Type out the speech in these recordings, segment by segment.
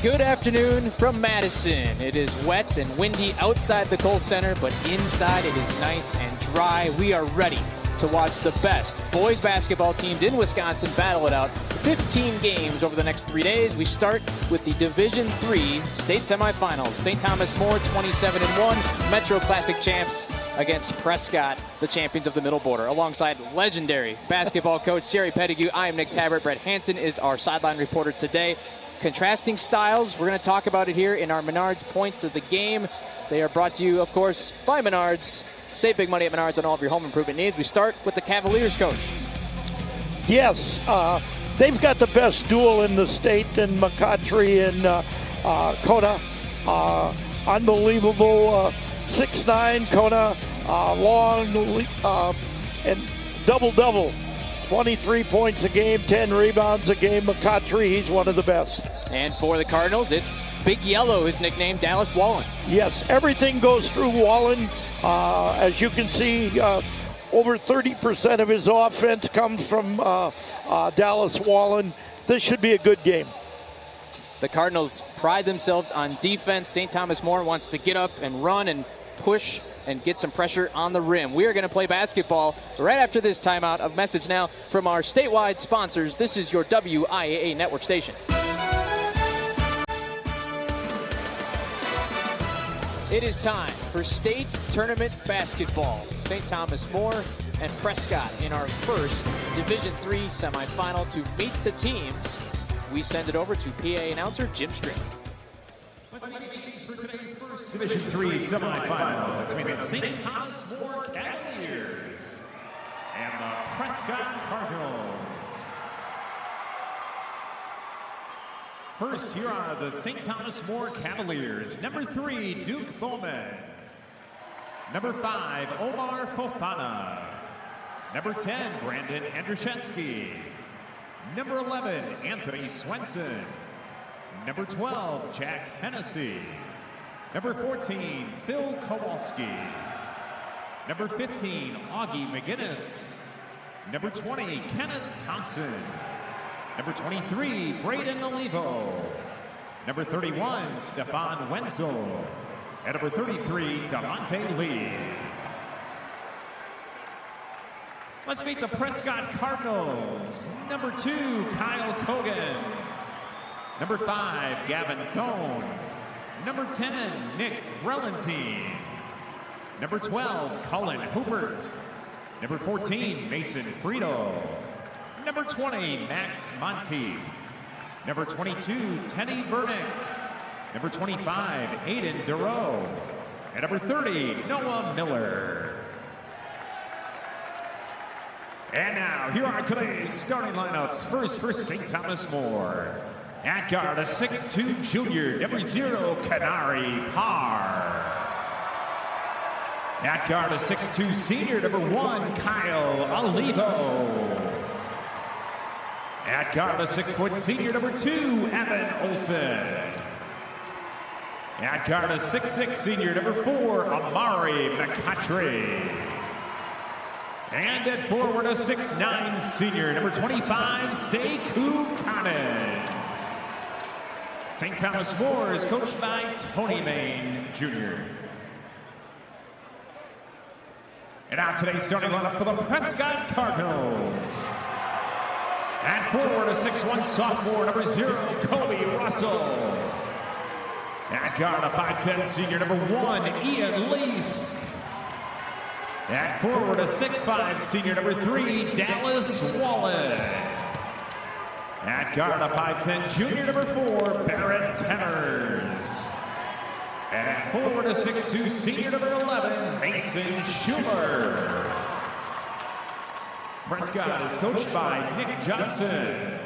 Good afternoon from Madison. It is wet and windy outside the Kohl Center, but inside it is nice and dry. We are ready to watch the best boys basketball teams in Wisconsin battle it out. 15 games over the next 3 days. We start with the Division III state semifinals. St. Thomas More 27-1, Metro Classic champs against Prescott, the champions of the Middle Border. Alongside legendary basketball coach Jerry Pettigrew, I am Nick Tabbert. Brett Hansen is our sideline reporter today. Contrasting styles, we're going to talk about it here in our Menards Points of the Game. They are brought to you, of course, by Menards. Save big money at Menards on all of your home improvement needs. We start with the Cavaliers, coach. Yes, they've got the best duel in the state in McCautry and Kona. Unbelievable 6'9", Kona, long and double-double. 23 points a game, 10 rebounds a game. McCautry, he's one of the best. And for the Cardinals, it's Big Yellow, his nickname, Dallas Wallen. Yes, everything goes through Wallen. As you can see, over 30% of his offense comes from Dallas Wallen. This should be a good game. The Cardinals pride themselves on defense. St. Thomas More wants to get up and run and push and get some pressure on the rim. We are going to play basketball right after this timeout. A message now from our statewide sponsors. This is your WIAA network station. It is time for state tournament basketball. St. Thomas More and Prescott in our first Division III semifinal. To meet the teams, we send it over to PA announcer Jim Strickland. For today's first Division III semifinal between the St. Thomas More Cavaliers and the Prescott Cardinals. First, here are the St. Thomas More Cavaliers. Number 3, Duke Bowman. Number 5, Omar Fofana. Number 10, Brandon Andrzejewski. Number 11, Anthony Swenson. Number 12, Jack Hennessy. Number 14, Phil Kowalski. Number 15, Augie McGinnis. Number 20, Kenneth Thompson. Number 23, Braden Olivo. Number 31, Stefan Wenzel. And number 33, Devontae Lee. Let's meet the Prescott Cardinals. Number 2, Kyle Kogan. Number 5, Gavin Cohn. Number 10, Nick Relentine. Number 12, Colin Hubert. Number 14, Mason Frito. Number 20, Max Monty. Number 22, Tenny Burnick. Number 25, Aiden Duro. And number 30, Noah Miller. And now, here are today's starting lineups. First for St. Thomas More. At guard, a 6'2" junior, number 0, Kanari Parr. At guard, a 6'2" senior, number 1, Kyle Olivo. At guard, a 6' senior, number 2, Evan Olson. At guard, a 6'6" senior, number 4, Amari McCautry. And at forward, a 6'9" senior, number 25, Sekou Khannon. St. Thomas More is coached by Tony Main, Jr. And now today's starting lineup for the Prescott Cardinals. At forward, a 6'1" sophomore, number 0, Kobe Russell. At guard, a 5'10" senior, number 1, Ian Lease. At forward, a 6'5" senior, number 3, Dallas Wallen. At guard, a 5'10" junior, number 4, Barrett Tenners. And at forward, a 6'2" senior, number 11, Mason Schumer. Prescott is coached by Nick Johnson.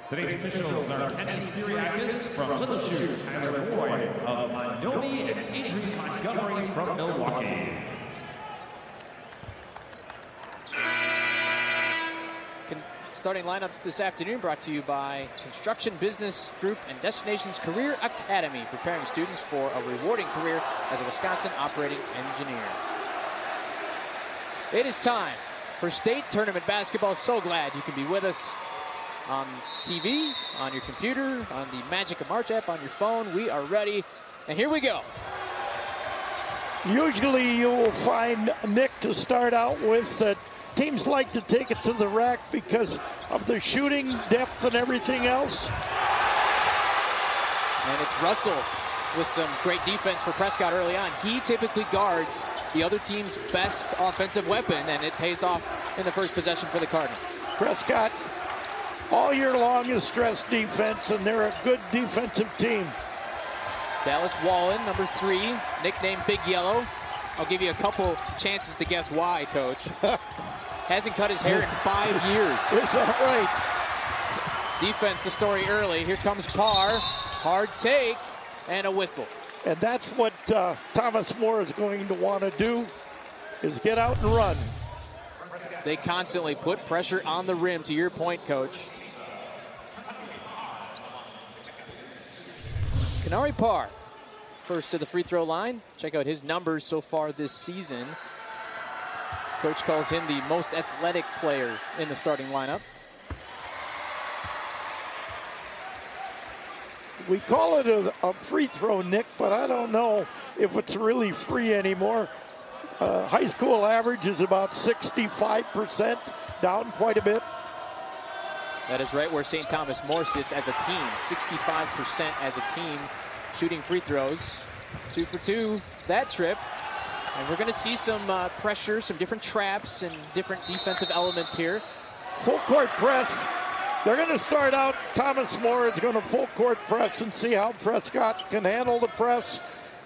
Today's officials are Kenny Siriakis from Little Chute, Tyler Boyd of Monomi, and Adrian Montgomery from Milwaukee. Starting lineups this afternoon brought to you by Construction Business Group and Destinations Career Academy, preparing students for a rewarding career as a Wisconsin operating engineer. It is time for state tournament basketball. So glad you can be with us. on TV, on your computer, on the Magic of March app, on your phone. We are ready, and here we go. Usually you will find, Nick, to start out with, that teams like to take it to the rack because of the shooting depth and everything else. And it's Russell with some great defense for Prescott early on. He typically guards the other team's best offensive weapon, and it pays off in the first possession for the Cardinals. Prescott all year long is stress defense, and they're a good defensive team. Dallas Wallen, number 3, nicknamed Big Yellow. I'll give you a couple chances to guess why, Coach. Hasn't cut his hair in 5 years. Is that right? Defense, the story early. Here comes Parr. Hard take and a whistle. And that's what Thomas More is going to want to do, is get out and run. They constantly put pressure on the rim, to your point, Coach. Kenari Parr, first to the free throw line. Check out his numbers so far this season. Coach calls him the most athletic player in the starting lineup. We call it a free throw, Nick, but I don't know if it's really free anymore. High school average is about 65%, down quite a bit. That is right where St. Thomas More sits as a team. 65% as a team shooting free throws. 2 for 2 that trip. And we're going to see some pressure, some different traps and different defensive elements here. Full court press. They're going to start out. Thomas More is going to full court press and see how Prescott can handle the press.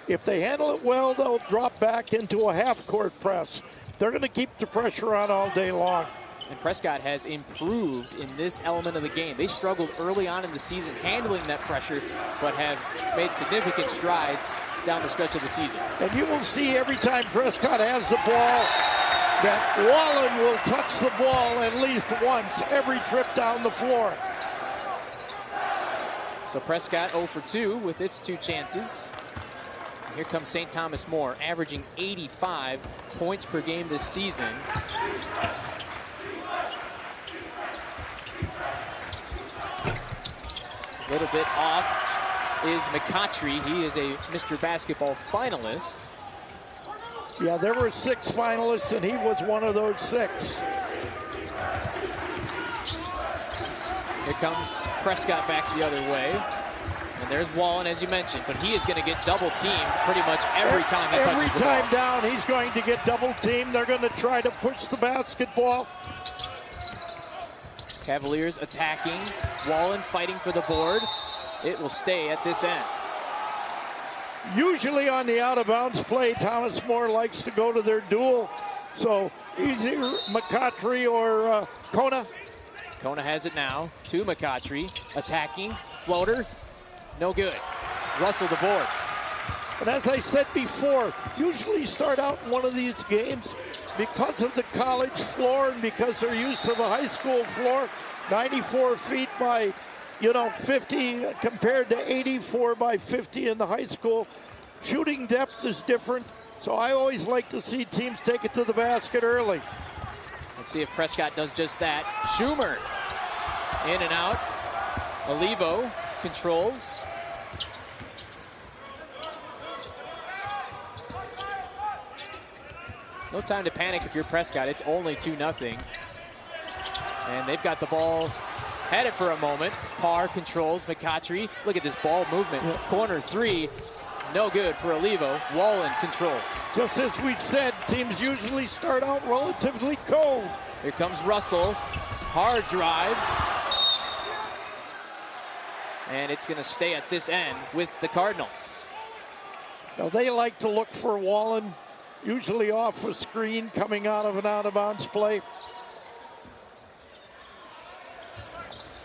If they handle it well, they'll drop back into a half court press. They're going to keep the pressure on all day long. And Prescott has improved in this element of the game. They struggled early on in the season handling that pressure, but have made significant strides down the stretch of the season. And you will see every time Prescott has the ball that Wallen will touch the ball at least once every trip down the floor. So Prescott 0 for 2 with its 2 chances. Here comes St. Thomas More, averaging 85 points per game this season. A little bit off is McCottry. He is a Mr. Basketball finalist. Yeah, there were 6 finalists, and he was one of those 6. Here comes Prescott back the other way. And there's Wallen, as you mentioned, but he is going to get double-teamed pretty much every time he touches the ball. Every time down, he's going to get double-teamed. They're going to try to push the basketball. Cavaliers attacking. Wallen fighting for the board. It will stay at this end. Usually on the out-of-bounds play, Thomas More likes to go to their duel. So either McCottry or Kona. Kona has it now to McCottry. Attacking. Floater. No good. Russell the board. And as I said before, usually start out in one of these games because of the college floor and because they're used to the high school floor. 94 feet by 50 compared to 84 by 50 in the high school. Shooting depth is different, so I always like to see teams take it to the basket early. Let's see if Prescott does just that. Schumer in and out. Olivo controls. No time to panic if you're Prescott. It's only 2-0. And they've got the ball. Had it for a moment. Parr controls McCottry. Look at this ball movement. Corner 3. No good for Olivo. Wallen controls. Just as we said, teams usually start out relatively cold. Here comes Russell. Hard drive. And it's going to stay at this end with the Cardinals. Now they like to look for Wallen, usually off a screen coming out of an out-of-bounds play.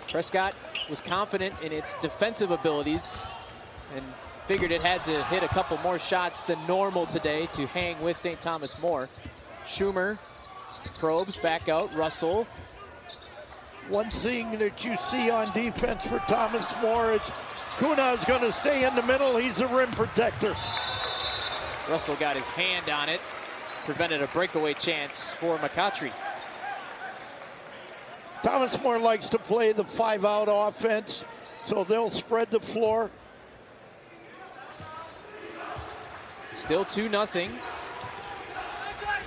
Prescott was confident in its defensive abilities and figured it had to hit a couple more shots than normal today to hang with St. Thomas More. Schumer probes back out. Russell. One thing that you see on defense for Thomas More is Kuna is going to stay in the middle. He's the rim protector. Russell got his hand on it. Prevented a breakaway chance for McCottry. Thomas More likes to play the 5-out offense, so they'll spread the floor. Still 2-0.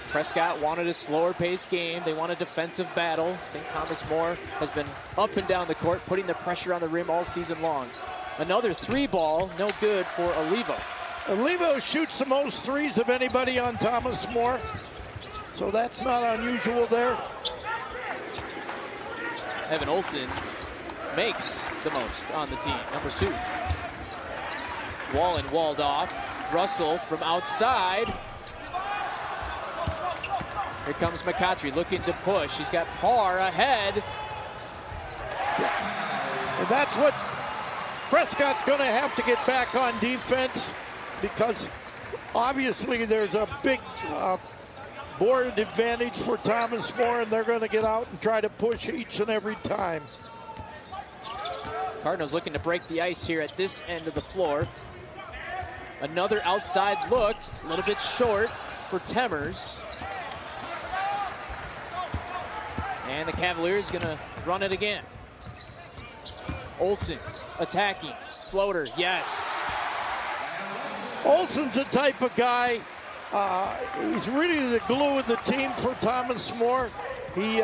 Prescott wanted a slower paced game. They want a defensive battle. St. Thomas More has been up and down the court, putting the pressure on the rim all season long. Another 3-ball, no good for Olivo. Olivo shoots the most threes of anybody on Thomas More, so that's not unusual there. Evan Olsen makes the most on the team, number 2. Wallen walled off. Russell from outside. Here comes McCautry looking to push. He's got Parr ahead. And that's what Prescott's going to have to get back on defense, because obviously there's a big board advantage for Thomas More, and they're going to get out and try to push each and every time. Cardinals looking to break the ice here at this end of the floor. Another outside look, a little bit short for Temmers. And the Cavaliers going to run it again. Olsen attacking, floater, yes. Olsen's the type of guy, he's really the glue of the team for Thomas More. He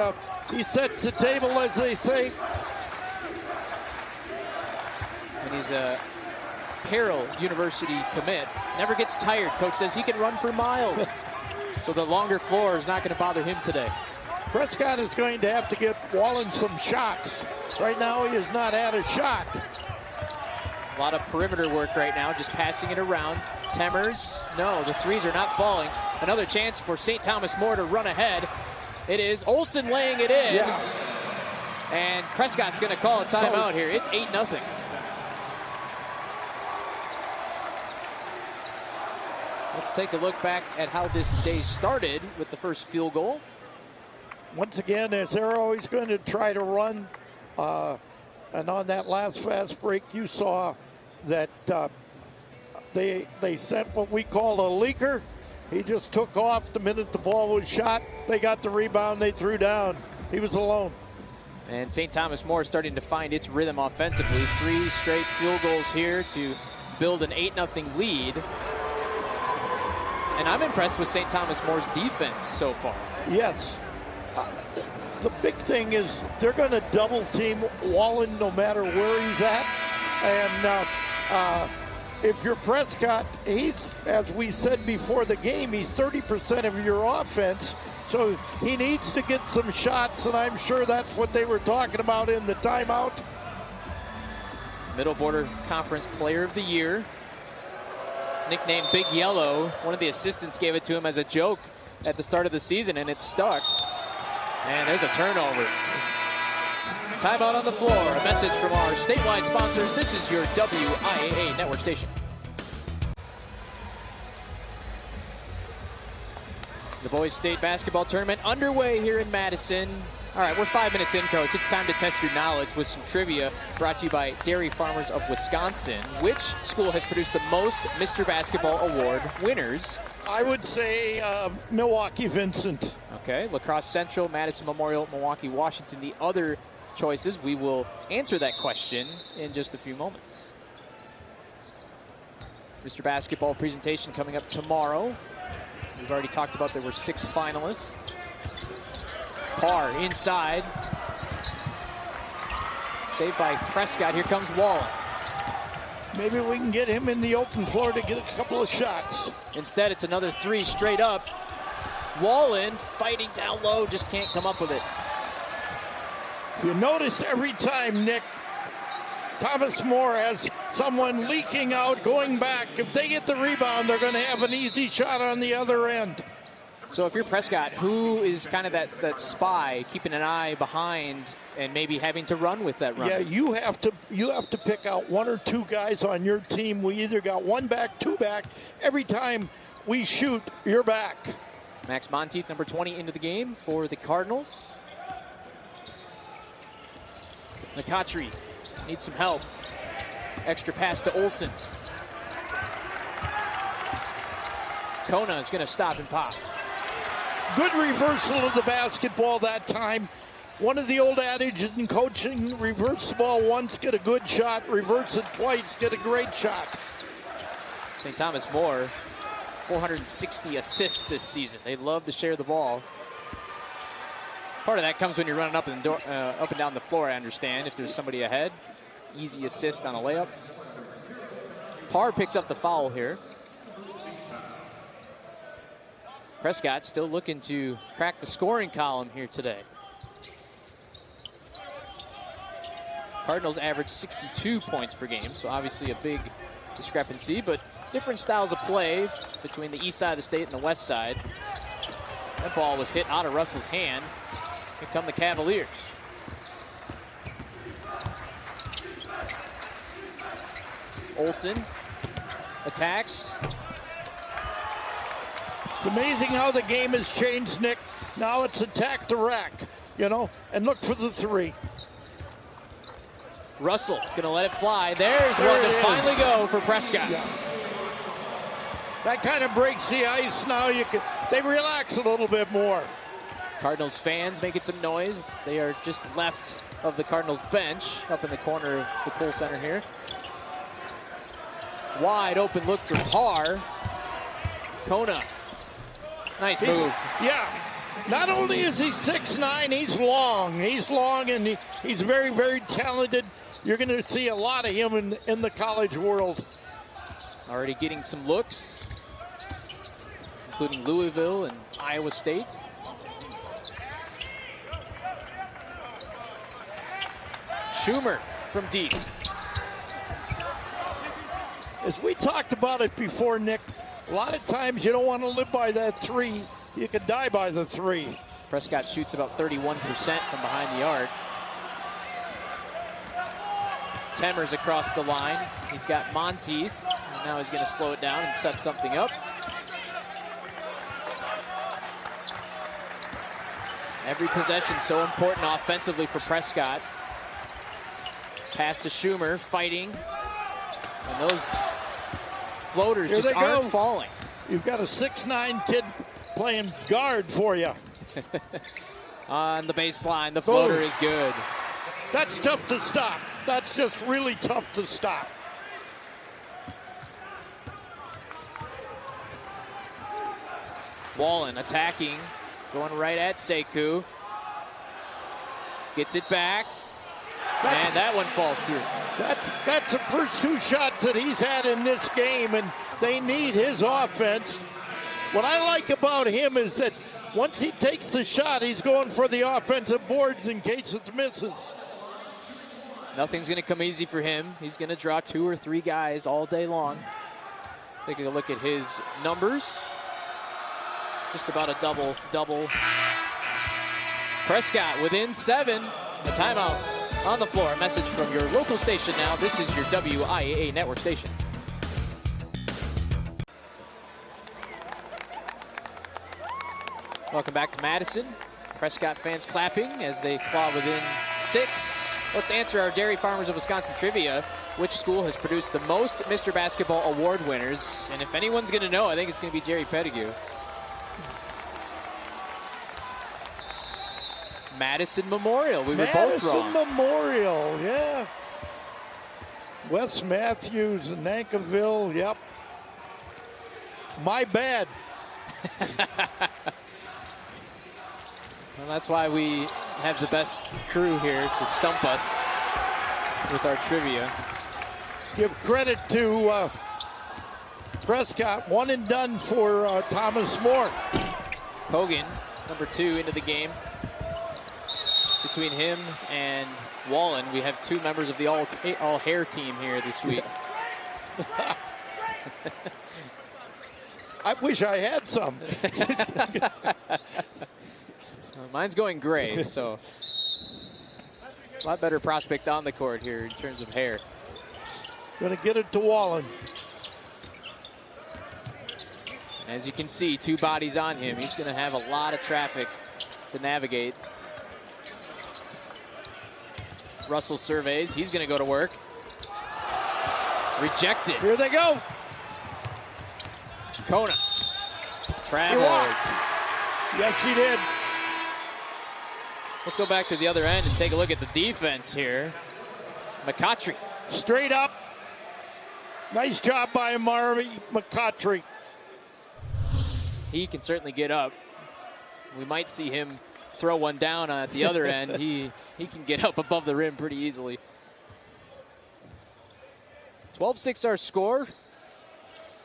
sets the table, as they say. And he's a Carroll University commit. Never gets tired. Coach says he can run for miles. So the longer floor is not going to bother him today. Prescott is going to have to get Wallen some shots. Right now he has not had a shot. A lot of perimeter work right now, just passing it around. Temmers, no, the threes are not falling. Another chance for St. Thomas More to run ahead. It is Olsen laying it in. Yeah. And Prescott's going to call a timeout here. It's 8-0. Let's take a look back at how this day started with the first field goal. Once again, as they're always going to try to run, and on that last fast break, you saw that they sent what we call a leaker. He just took off the minute the ball was shot. They got the rebound, they threw down. He was alone. And St. Thomas More starting to find its rhythm offensively. 3 straight field goals here to build an 8-0 lead. And I'm impressed with St. Thomas More's defense so far. Yes. The big thing is they're going to double team Wallen no matter where he's at. And if you're Prescott, he's, as we said before the game, he's 30% of your offense. So he needs to get some shots, and I'm sure that's what they were talking about in the timeout. Middle Border Conference Player of the Year. Nicknamed Big Yellow. One of the assistants gave it to him as a joke at the start of the season, and it stuck. And there's a turnover. Timeout on the floor. A message from our statewide sponsors. This is your WIAA network station. The boys state basketball tournament underway here in Madison. All right, we're 5 minutes in, Coach. It's time to test your knowledge with some trivia brought to you by Dairy Farmers of Wisconsin. Which school has produced the most Mr. Basketball Award winners? I would say Milwaukee Vincent. Okay, La Crosse Central, Madison Memorial, Milwaukee, Washington. The other choices, we will answer that question in just a few moments. Mr. Basketball presentation coming up tomorrow. We've already talked about there were 6 finalists. Parr inside. Saved by Prescott. Here comes Wallen. Maybe we can get him in the open floor to get a couple of shots. Instead, it's another 3 straight up. Wallen fighting down low, just can't come up with it. If you notice every time, Nick, Thomas More has someone leaking out, going back. If they get the rebound, they're going to have an easy shot on the other end. So if you're Prescott, who is kind of that spy, keeping an eye behind and maybe having to run with that run? Yeah, you have to pick out 1 or 2 guys on your team. We either got 1 back, 2 back. Every time we shoot, you're back. Max Monteith, number 20, into the game for the Cardinals. McCautry needs some help. Extra pass to Olsen. Kona is going to stop and pop. Good reversal of the basketball that time. one of the old adages in coaching, reverse the ball once, get a good shot. Reverse it twice, get a great shot. St. Thomas More, 460 assists this season. They love to share the ball. Part of that comes when you're running up and down the floor, I understand. If there's somebody ahead, easy assist on a layup. Parr picks up the foul here. Prescott still looking to crack the scoring column here today. Cardinals average 62 points per game, so obviously a big discrepancy, but different styles of play between the east side of the state and the west side. That ball was hit out of Russell's hand. Here come the Cavaliers. Olsen attacks. It's amazing how the game has changed, Nick. Now it's attack the rack, and look for the three. Russell gonna let it fly. There's one to finally go for Prescott. Yeah. That kind of breaks the ice. Now they relax a little bit more. Cardinals fans making some noise. They are just left of the Cardinals bench up in the corner of the Kohl Center here. Wide open look for Parr. Kona. Nice move. Yeah. Not only is he 6'9", he's long. He's long and he's very, very talented. You're going to see a lot of him in the college world. Already getting some looks, including Louisville and Iowa State. Schumer from deep. As we talked about it before, Nick, a lot of times you don't want to live by that three. You could die by the three. Prescott shoots about 31% from behind the arc. Temmers across the line. He's got Monteith. And now he's going to slow it down and set something up. Every possession so important offensively for Prescott. Pass to Schumer, fighting. And those floaters just aren't falling. You've got a 6'9" kid playing guard for you. On the baseline, the floater is good. That's tough to stop. That's just really tough to stop. Wallen attacking, going right at Sekou. Gets it back. And that one falls through. That's the first two shots that he's had in this game, and they need his offense. What I like about him is that once he takes the shot, he's going for the offensive boards in case it misses. Nothing's going to come easy for him. He's going to draw 2 or 3 guys all day long. Taking a look at his numbers. Just about a double-double. Prescott within 7. A timeout on the floor. A message from your local station now. This is your WIAA network station. Welcome back to Madison. Prescott fans clapping as they claw within 6. Let's answer our Dairy Farmers of Wisconsin trivia. Which school has produced the most Mr. Basketball award winners? And if anyone's going to know, I think it's going to be Jerry Pettigrew. Madison Memorial. We were both wrong. Madison Memorial, yeah. Wes Matthews, Nankiville, yep. My bad. Well, that's why we have the best crew here to stump us with our trivia. Give credit to Prescott. One and done for Thomas More. Hogan, number 2 into the game. Between him and Wallen, we have 2 members of the all-hair team here this week. I wish I had some. Mine's going gray, so a lot better prospects on the court here in terms of hair. Going to get it to Wallen. As you can see, 2 bodies on him. He's going to have a lot of traffic to navigate. Russell surveys. He's going to go to work. Rejected. Here they go. Kona. Traveled. Yes, he did. Let's go back to the other end and take a look at the defense here. McCautry. Straight up. Nice job by Amari McCautry. He can certainly get up. We might see him throw one down at the other end. He can get up above the rim pretty easily. 12-6 our score.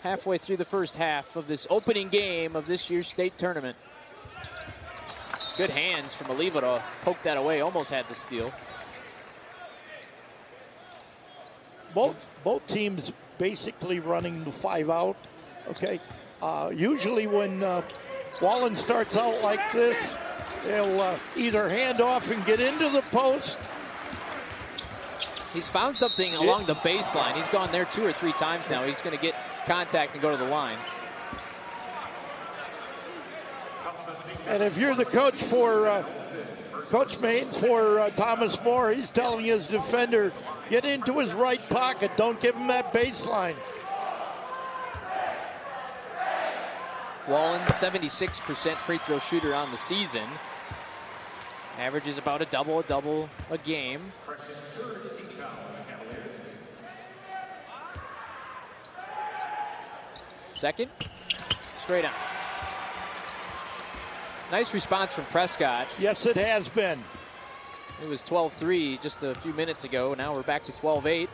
Halfway through the first half of this opening game of this year's state tournament. Good hands from Oliva to poke that away. Almost had the steal. Both teams basically running the 5 out. Okay. Usually when Wallen starts out like this, they'll either hand off and get into the post. He's found something along the baseline. He's gone there 2 or 3 times now. He's going to get contact and go to the line. And if you're the coach for Coach Maine for Thomas More, he's telling his defender, get into his right pocket. Don't give him that baseline. Wallen, 76% free throw shooter on the season. Averages about a double a game. Second, straight on. Nice response from Prescott. Yes, it has been. It was 12-3 just a few minutes ago. Now we're back to 12-8.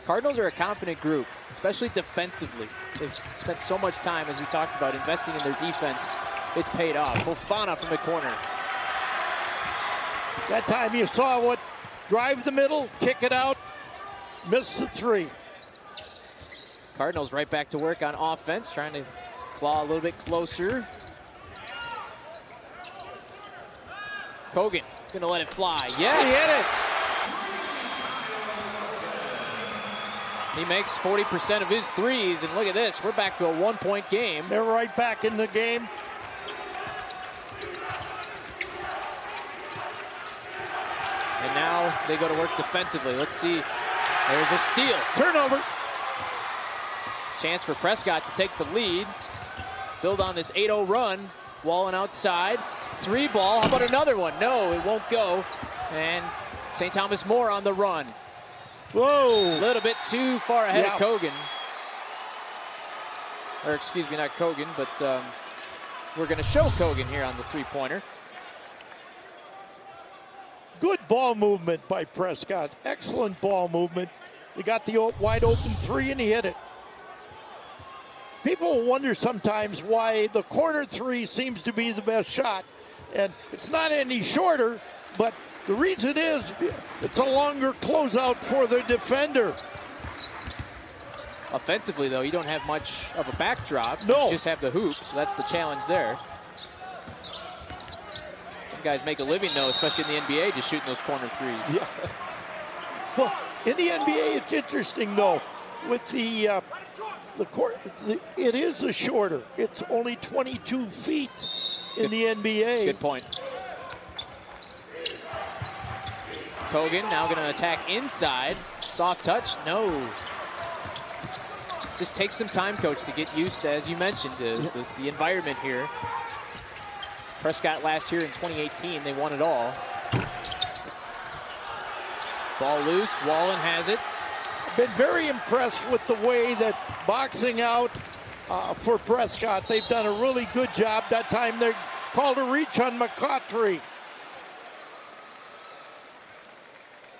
Cardinals are a confident group, especially defensively. They've spent so much time, as we talked about, investing in their defense. It's paid off. Fofana from the corner. That time you saw what, drive the middle, kick it out, miss the 3. Cardinals right back to work on offense, trying to claw a little bit closer. Kogan gonna let it fly. Yes! He hit it. He makes 40% of his threes, and look at this. We're back to a 1-point game. They're right back in the game. And now they go to work defensively. Let's see. There's a steal. Turnover. Chance for Prescott to take the lead. Build on this 8-0 run. Wallen outside. 3 ball. How about another one? No, it won't go. And St. Thomas More on the run. Whoa. A little bit too far ahead of Kogan. Or excuse me, not Kogan, but we're going to show Kogan here on the 3-pointer. Good ball movement by Prescott. Excellent ball movement. He got the wide open 3 and he hit it. People wonder sometimes why the corner 3 seems to be the best shot. And it's not any shorter, but the reason is it's a longer closeout for the defender. Offensively, though, you don't have much of a backdrop. No. You just have the hoop, so that's the challenge there. Some guys make a living, though, especially in the NBA, just shooting those corner 3s. Yeah. Well, in the NBA, it's interesting, though, with the court, it is a shorter. It's only 22 feet in the NBA. Good point. Kogan now going to attack inside. Soft touch, no. Just takes some time, coach, to get used to, as you mentioned, the environment here. Prescott last year in 2018, they won it all. Ball loose, Wallen has it. Been very impressed with the way that boxing out for Prescott. They've done a really good job. That time they called a reach on McCautry.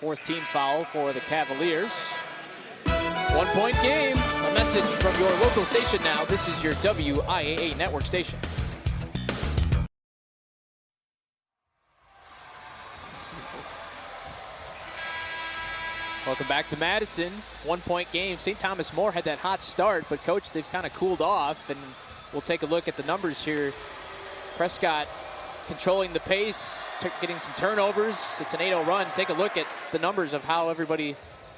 4th team foul for the Cavaliers. 1-point game. A message from your local station now. This is your WIAA network station. Welcome back to Madison. 1-point game. St. Thomas More had that hot start, but coach, they've kind of cooled off, and we'll take a look at the numbers here. Prescott controlling the pace, getting some turnovers. It's an 8-0 run. Take a look at the numbers of how everybody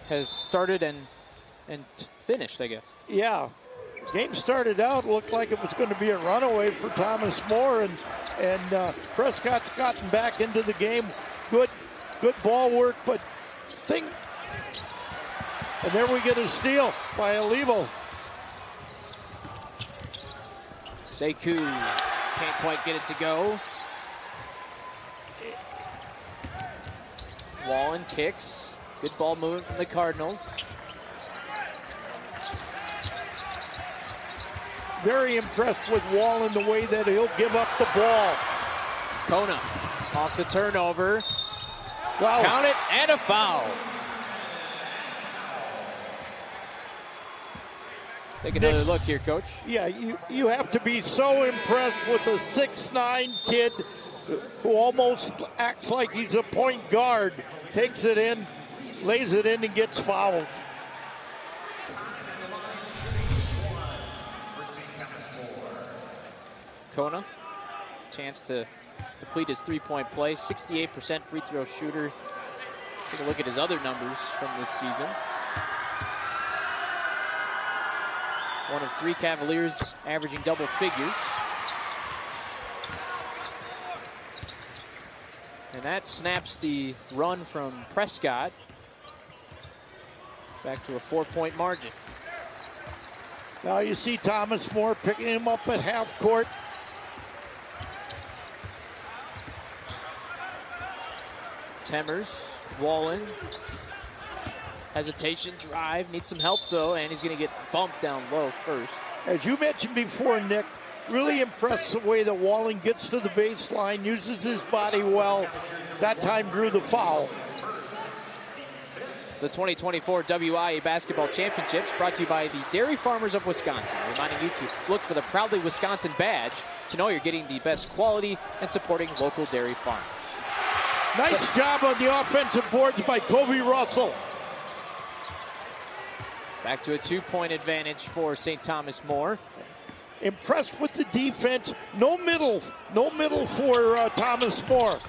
has started and finished, I guess. Yeah. Game started out, looked like it was going to be a runaway for Thomas More, and Prescott's gotten back into the game. Good ball work, but and there we get a steal by Olivo. Sekou can't quite get it to go. Wallen kicks. Good ball movement from the Cardinals. Very impressed with Wallen, the way that he'll give up the ball. Kona off the turnover. Wow. Count it, and a foul. Take another look here, Coach. Yeah, you have to be so impressed with a 6'9" kid who almost acts like he's a point guard. Takes it in, lays it in, and gets fouled. Kona, chance to complete his three-point play. 68% free throw shooter. Take a look at his other numbers from this season. One of 3 Cavaliers averaging double figures. And that snaps the run from Prescott back to a 4-point margin. Now you see Thomas More picking him up at half court. Temmers, Wallen, hesitation, drive, needs some help though, and he's going to get bumped down low first. As you mentioned before, Nick, really impressed the way that Wallen gets to the baseline, uses his body well. That time drew the foul. The 2024 WIAA Basketball Championships brought to you by the Dairy Farmers of Wisconsin, reminding you to look for the Proudly Wisconsin badge to know you're getting the best quality and supporting local dairy farmers. Nice job on the offensive boards by Kobe Russell. Back to a 2-point advantage for St. Thomas More. Impressed with the defense. No middle for Thomas More.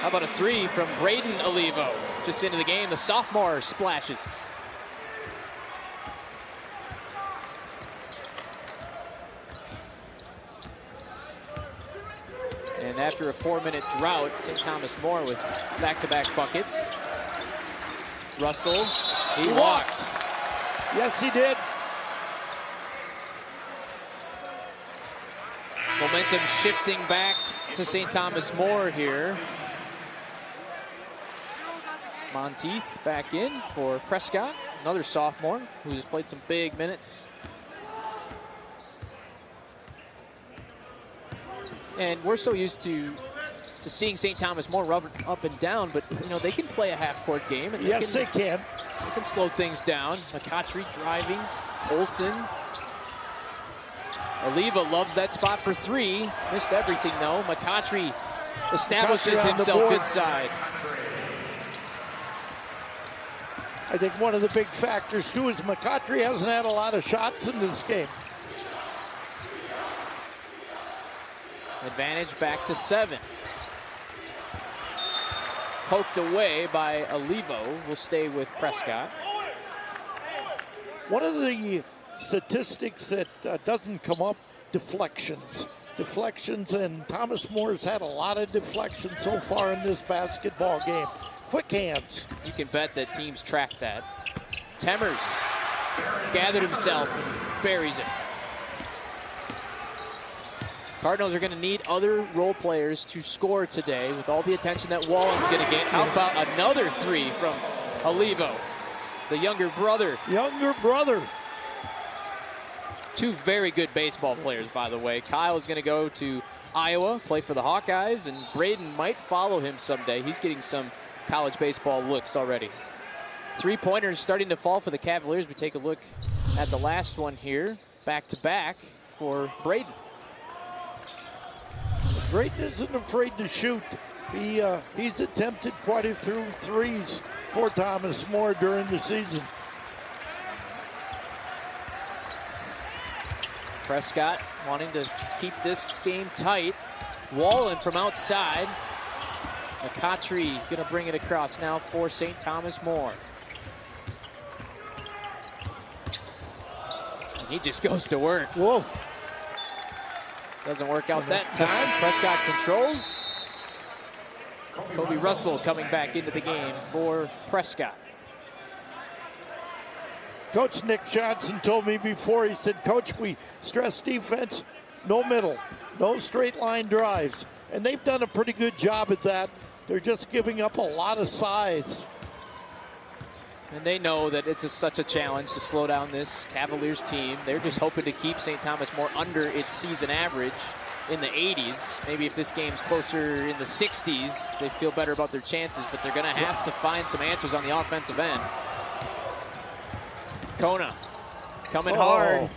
How about a 3 from Braden Olivo? Just into the game, the sophomore splashes. And after a 4-minute drought, St. Thomas More with back-to-back buckets. Russell, he walked. Yes, he did. Momentum shifting back to St. Thomas More here. Monteith back in for Prescott, another sophomore who has played some big minutes. And we're so used to seeing St. Thomas More run up and down, but you know they can play a half-court game. And yes, they can. They can slow things down. McCautry driving, Olsen. Oliva loves that spot for 3. Missed everything though. McCautry establishes himself inside. I think one of the big factors too is McCautry hasn't had a lot of shots in this game. Advantage back to 7. Poked away by Olivo. Will stay with Prescott. One of the statistics that doesn't come up, deflections. Deflections, and Thomas Moore's had a lot of deflections so far in this basketball game. Quick hands. You can bet that teams track that. Temmers gathered himself and buries it. Cardinals are going to need other role players to score today with all the attention that Wallen's going to get. How about another 3 from Olivo, the younger brother? Younger brother. 2 very good baseball players, by the way. Kyle is going to go to Iowa, play for the Hawkeyes, and Braden might follow him someday. He's getting some college baseball looks already. 3-pointers starting to fall for the Cavaliers. We take a look at the last one here. Back-to-back for Braden. Braden isn't afraid to shoot. He's attempted quite a few 3s for Thomas More during the season. Prescott wanting to keep this game tight. Wallen from outside. McCautry going to bring it across now for St. Thomas More. And he just goes to work. Whoa. Doesn't work out that time. Prescott controls. Kobe Russell coming back into the game for Prescott. Coach Nick Johnson told me before, he said, Coach, we stress defense, no middle, no straight line drives. And they've done a pretty good job at that. they're just giving up a lot of size. And they know that it's such a challenge to slow down this Cavaliers team. They're just hoping to keep St. Thomas More under its season average in the 80s. Maybe if this game's closer in the 60s, they feel better about their chances, but they're going to have to find some answers on the offensive end. Kona coming hard,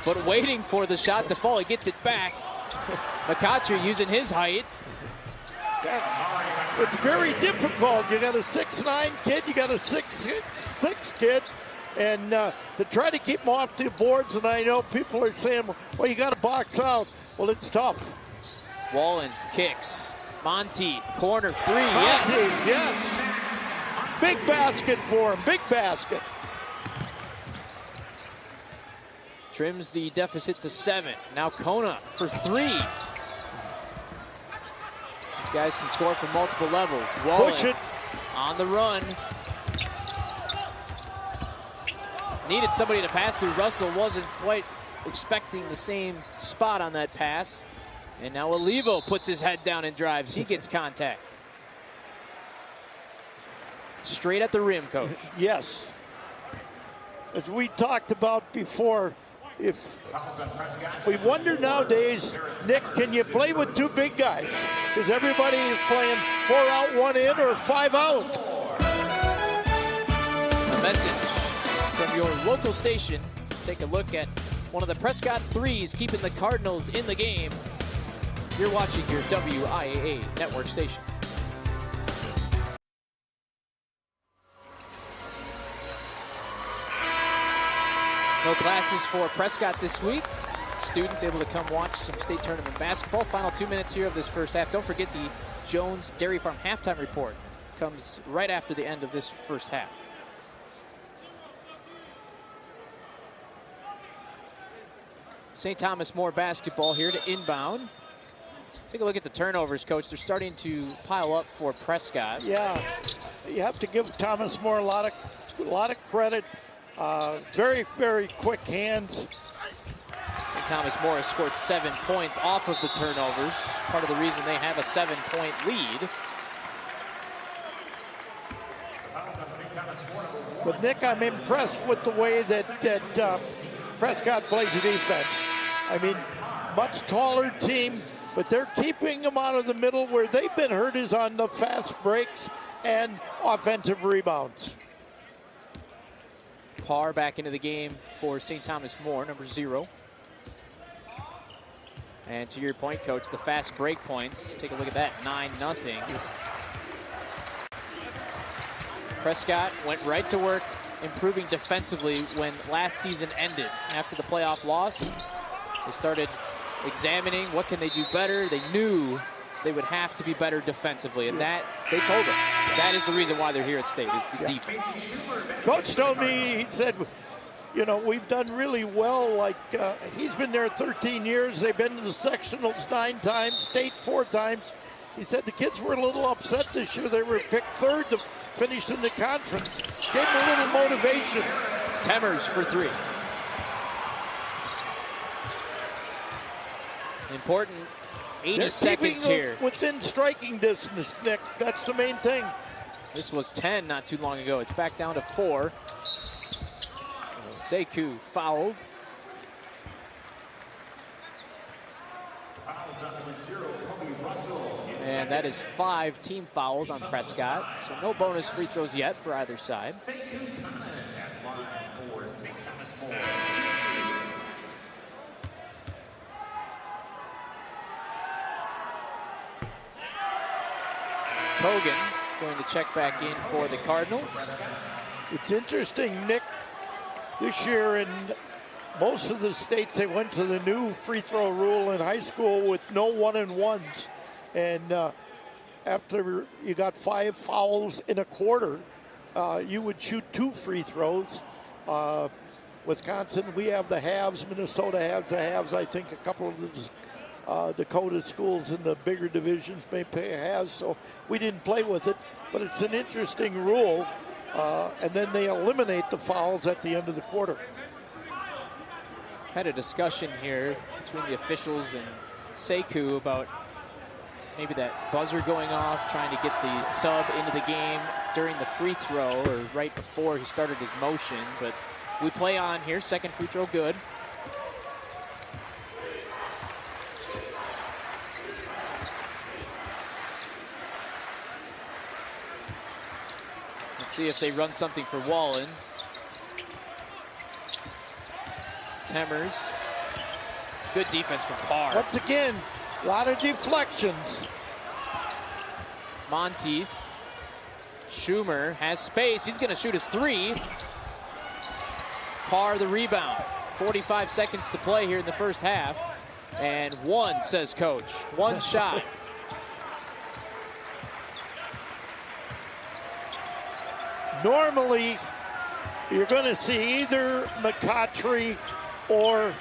but waiting for the shot to fall. He gets it back. McCotcher using his height. It's very difficult. You got a 6'9" kid, you got a 6'6" kid, and to try to keep them off the boards. And I know people are saying, well, you got to box out. Well, it's tough. Wallen kicks. Monteith, corner three. Monteith, yes. Big basket for him. Big basket. Trims the deficit to 7. Now Kona for 3. These guys can score from multiple levels. Wallen Push it. On the run. Needed somebody to pass through. Russell wasn't quite expecting the same spot on that pass. And now Olivo puts his head down and drives. He gets contact. Straight at the rim, Coach. Yes. As we talked about before, if we wonder nowadays, Nick, can you play with 2 big guys? Because everybody is playing 4 out, 1 in, or 5 out. A message from your local station. Take a look at one of the Prescott threes keeping the Cardinals in the game. You're watching your WIAA network station. No classes for Prescott this week. Students able to come watch some state tournament basketball. Final 2 minutes here of this first half. Don't forget the Jones Dairy Farm halftime report comes right after the end of this first half. St. Thomas More basketball here to inbound. Take a look at the turnovers, Coach. They're starting to pile up for Prescott. Yeah, you have to give Thomas More a lot of credit. Very, very quick hands. St. Thomas More has scored 7 points off of the turnovers. Part of the reason they have a 7-point lead. But Nick, I'm impressed with the way that Prescott plays the defense. I mean, much taller team, but they're keeping them out of the middle. Where they've been hurt is on the fast breaks and offensive rebounds. Parr back into the game for St. Thomas More, number 0. And to your point, Coach, the fast break points. Take a look at that, 9-0. Prescott went right to work improving defensively when last season ended. After the playoff loss, they started examining what can they do better. They knew they would have to be better defensively, and that, they told us, that is the reason why they're here at state, is the defense. Coach told me, he said, you know, we've done really well. Like, he's been there 13 years. They've been to the sectionals 9 times, state 4 times. He said the kids were a little upset this year. They were picked 3rd to finish in the conference. Gave them a little motivation. Temmers for 3. Important 80 seconds here. Within striking distance, Nick. That's the main thing. This was 10 not too long ago. It's back down to 4. Sekou fouled. And that is 5 team fouls on Prescott. So no bonus free throws yet for either side. Kogan going to check back in for the Cardinals. It's interesting, Nick. This year in most of the states, they went to the new free throw rule in high school with no 1-and-1s. And after you got 5 fouls in a quarter, you would shoot 2 free throws. Wisconsin, we have the halves. Minnesota has the halves. I think a couple of the Dakota schools in the bigger divisions may pay a halves, so we didn't play with it. But it's an interesting rule. And then they eliminate the fouls at the end of the quarter. Had a discussion here between the officials and Sekou about maybe that buzzer going off, trying to get the sub into the game during the free throw or right before he started his motion. But we play on here. Second free throw good. Let's see if they run something for Wallen. Temmers. Good defense from Parr. Once again, a lot of deflections. Monteith. Schumer has space. He's going to shoot a three. Parr the rebound. 45 seconds to play here in the first half. And one, says coach. One shot. Normally, you're going to see either McCautry or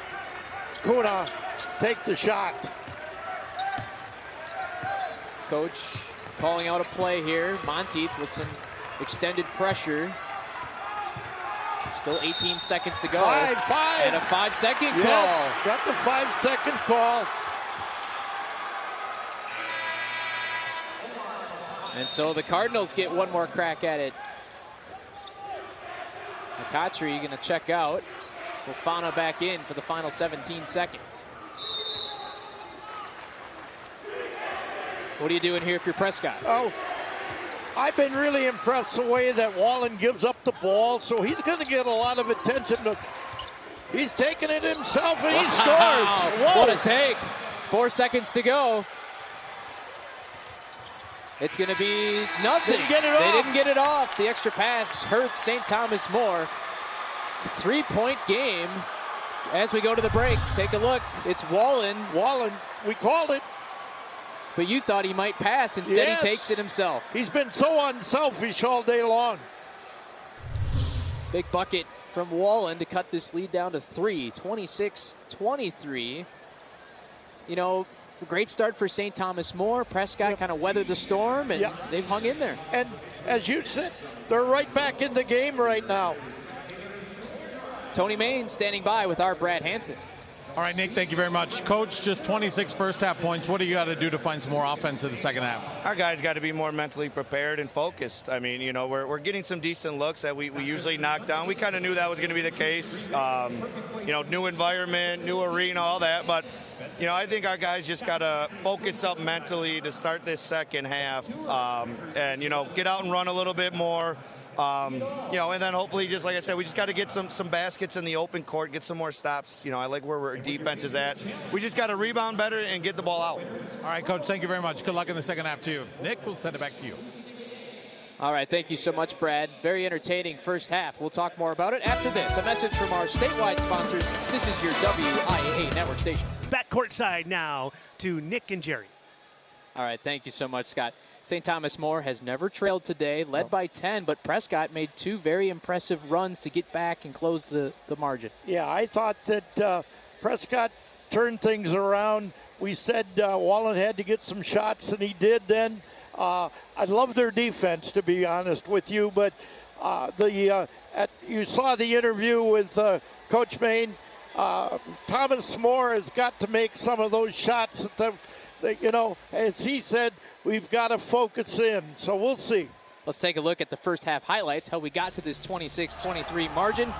Kuna take the shot. Coach calling out a play here. Monteith with some extended pressure. Still 18 seconds to go. Five. And a 5-second call. Yes, got the 5-second call. And so the Cardinals get one more crack at it. McCautry going to check out. Fofana back in for the final 17 seconds. What are you doing here if you're Prescott? Oh, I've been really impressed the way that Wallen gives up the ball, so he's going to get a lot of attention. He's taking it himself, and he scores. Whoa. What a take. 4 seconds to go. It's going to be nothing. They didn't get it off. The extra pass hurts St. Thomas more. 3-point game as we go to the break. Take a look. It's Wallen. Wallen, we called it. But you thought he might pass. Instead, Yes. He takes it himself. He's been so unselfish all day long. Big bucket from Wallen to cut this lead down to 3. 26-23. You know, great start for St. Thomas More. Prescott kind of weathered the storm, and they've hung in there. And as you said, they're right back in the game right now. Tony Main standing by with our Brad Hansen. All right, Nick, thank you very much. Coach, just 26 first half points. What do you got to do to find some more offense in the second half? Our guys got to be more mentally prepared and focused. I mean, you know, we're getting some decent looks that we usually knock down. We kind of knew that was going to be the case. You know, new environment, new arena, all that. But, you know, I think our guys just got to focus up mentally to start this second half and, you know, get out and run a little bit more. You know, and then hopefully, just like I said, we just got to get some baskets in the open court, get some more stops. You know, I like where our defense is at. We just got to rebound better and get the ball out. All right, Coach, thank you very much. Good luck in the second half, too. Nick, we'll send it back to you. All right, thank you so much, Brad. Very entertaining first half. We'll talk more about it after this. A message from our statewide sponsors. This is your WIAA network station. Back courtside now to Nick and Jerry. All right, thank you so much, Scott. St. Thomas More has never trailed today, led by 10, but Prescott made 2 very impressive runs to get back and close the margin. Yeah, I thought that Prescott turned things around. We said Wallen had to get some shots, and he did then. I love their defense, to be honest with you, but you saw the interview with Coach Main. Thomas More has got to make some of those shots that you know, as he said, we've got to focus in, so we'll see. Let's take a look at the first half highlights, how we got to this 26-23 margin.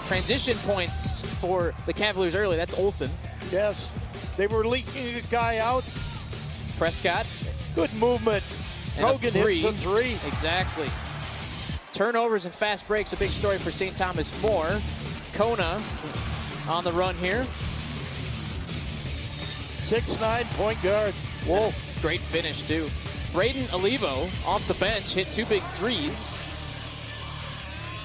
Transition points for the Cavaliers early. That's Olsen. Yes, they were leaking a guy out. Prescott. Good movement. Hogan hits a 3. Exactly. Turnovers and fast breaks, a big story for St. Thomas More. Kona on the run here. 6'9" point guard. Whoa, great finish, too. Braden Olivo off the bench hit 2 big threes.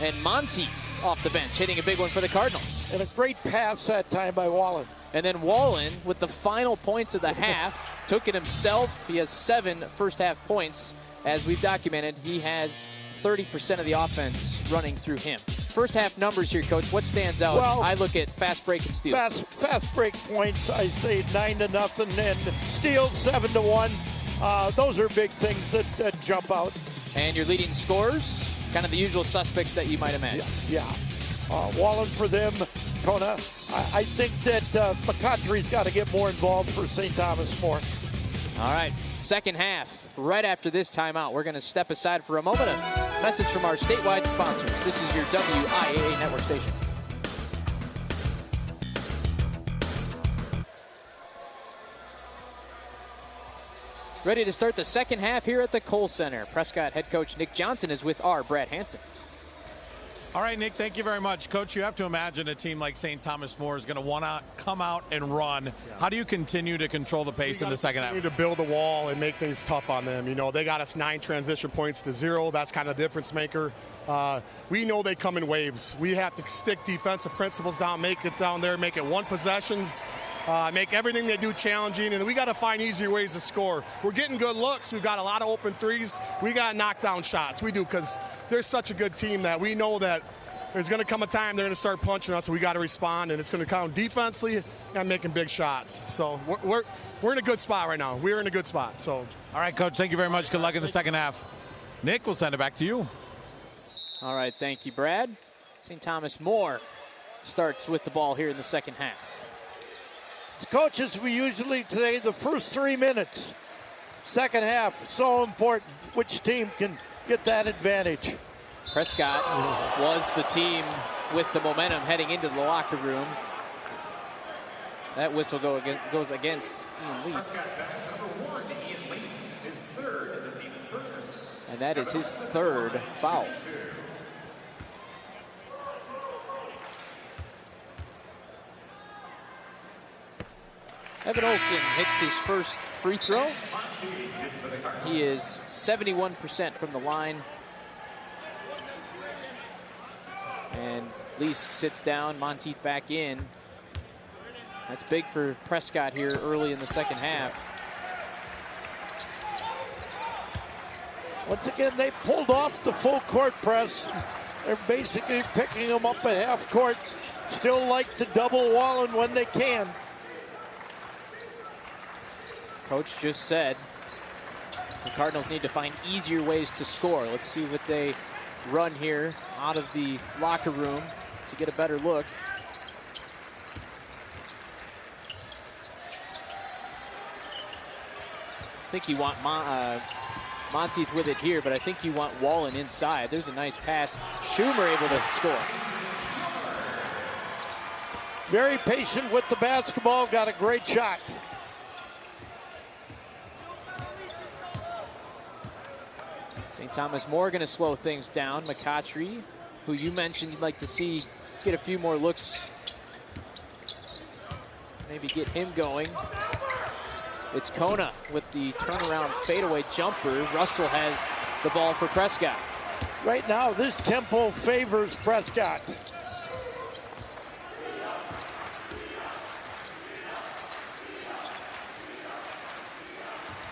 And Monteith off the bench hitting a big one for the Cardinals. And a great pass that time by Wallen. And then Wallen, with the final points of the half, took it himself. He has 7 first half points. As we've documented, he has 30% of the offense running through him. First half numbers here, Coach. What stands out? Well, I look at fast break and steals. Fast break points, I say 9-0, and steals 7-1. Those are big things that jump out. And your leading scorers, kind of the usual suspects that you might imagine. Yeah. Wallen for them, Kona. I think that McCautry's got to get more involved for St. Thomas More. All right, second half. Right after this timeout, we're going to step aside for a moment. A message from our statewide sponsors. This is your WIAA network station. Ready to start the second half here at the Kohl Center. Prescott head coach Nick Johnson is with our Brad Hansen. All right, Nick, thank you very much. Coach, you have to imagine a team like St. Thomas More is going to want to come out and run. Yeah. How do you continue to control the pace in the second half? We need to build the wall and make things tough on them. You know, they got us 9 transition points to 0. That's kind of the difference maker. We know they come in waves. We have to stick defensive principles down, make it down there, make it 1 possessions. Make everything they do challenging, and we got to find easier ways to score. We're getting good looks. We've got a lot of open threes. We got to knock down shots. We do, because they're such a good team that we know that there's going to come a time they're going to start punching us, and we got to respond, and it's going to count defensively and making big shots. So we're in a good spot right now. We're in a good spot. So, all right, Coach, thank you very much. Good luck in the second half. Nick, we'll send it back to you. All right, thank you, Brad. St. Thomas More starts with the ball here in the second half. Coaches, we usually say the first 3 minutes, second half, so important. Which team can get that advantage? Prescott was the team with the momentum heading into the locker room. That whistle goes against Ian Lease. And that is his 3rd foul. Evan Olson hits his first free throw. He is 71% from the line. And Leask sits down, Monteith back in. That's big for Prescott here early in the second half. Once again, they pulled off the full court press. They're basically picking them up at half court. Still like to double walling when they can. Coach just said the Cardinals need to find easier ways to score. Let's see what they run here out of the locker room to get a better look. I think you want Monteith with it here, but I think you want Wallen inside. There's a nice pass. Schumer able to score. Very patient with the basketball, got a great shot. St. Thomas More going to slow things down. McCautry, who you mentioned you'd like to see get a few more looks. Maybe get him going. It's Kona with the turnaround fadeaway jumper. Russell has the ball for Prescott. Right now, this tempo favors Prescott.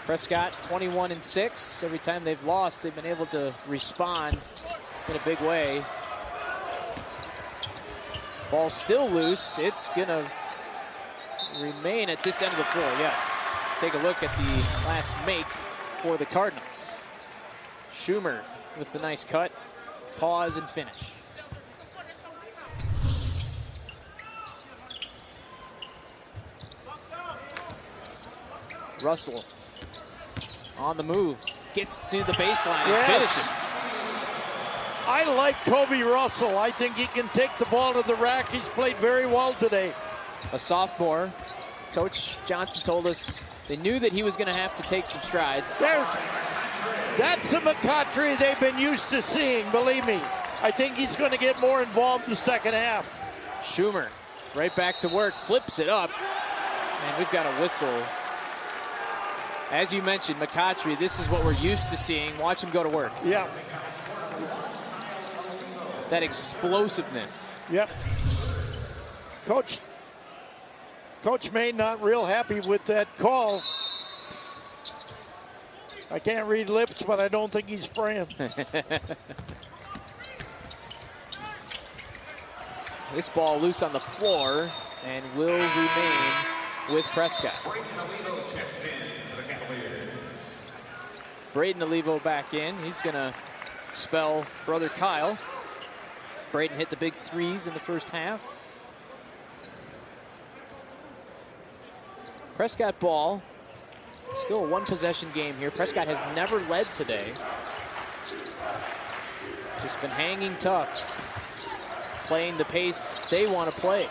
Prescott 21-6. Every time they've lost, they've been able to respond in a big way. Ball still loose. It's gonna remain at this end of the floor, yes. Take a look at the last make for the Cardinals. Schumer with the nice cut. Pause and finish. Russell on the move, gets to the baseline and finishes. I like Kobe Russell. I think he can take the ball to the rack. He's played very well today. A sophomore. Coach Johnson told us they knew that he was going to have to take some strides. That's the McCautry they've been used to seeing, believe me. I think he's going to get more involved in the second half. Schumer right back to work, flips it up, and we've got a whistle. As you mentioned, McCautry, this is what we're used to seeing. Watch him go to work. Yeah. That explosiveness. Yep. Coach May not real happy with that call. I can't read lips, but I don't think he's praying. This ball loose on the floor and will remain with Prescott. Braden Olivo back in. He's going to spell brother Kyle. Braden hit the big threes in the first half. Prescott ball. Still a one-possession game here. Prescott has never led today. Just been hanging tough. Playing the pace they want to play.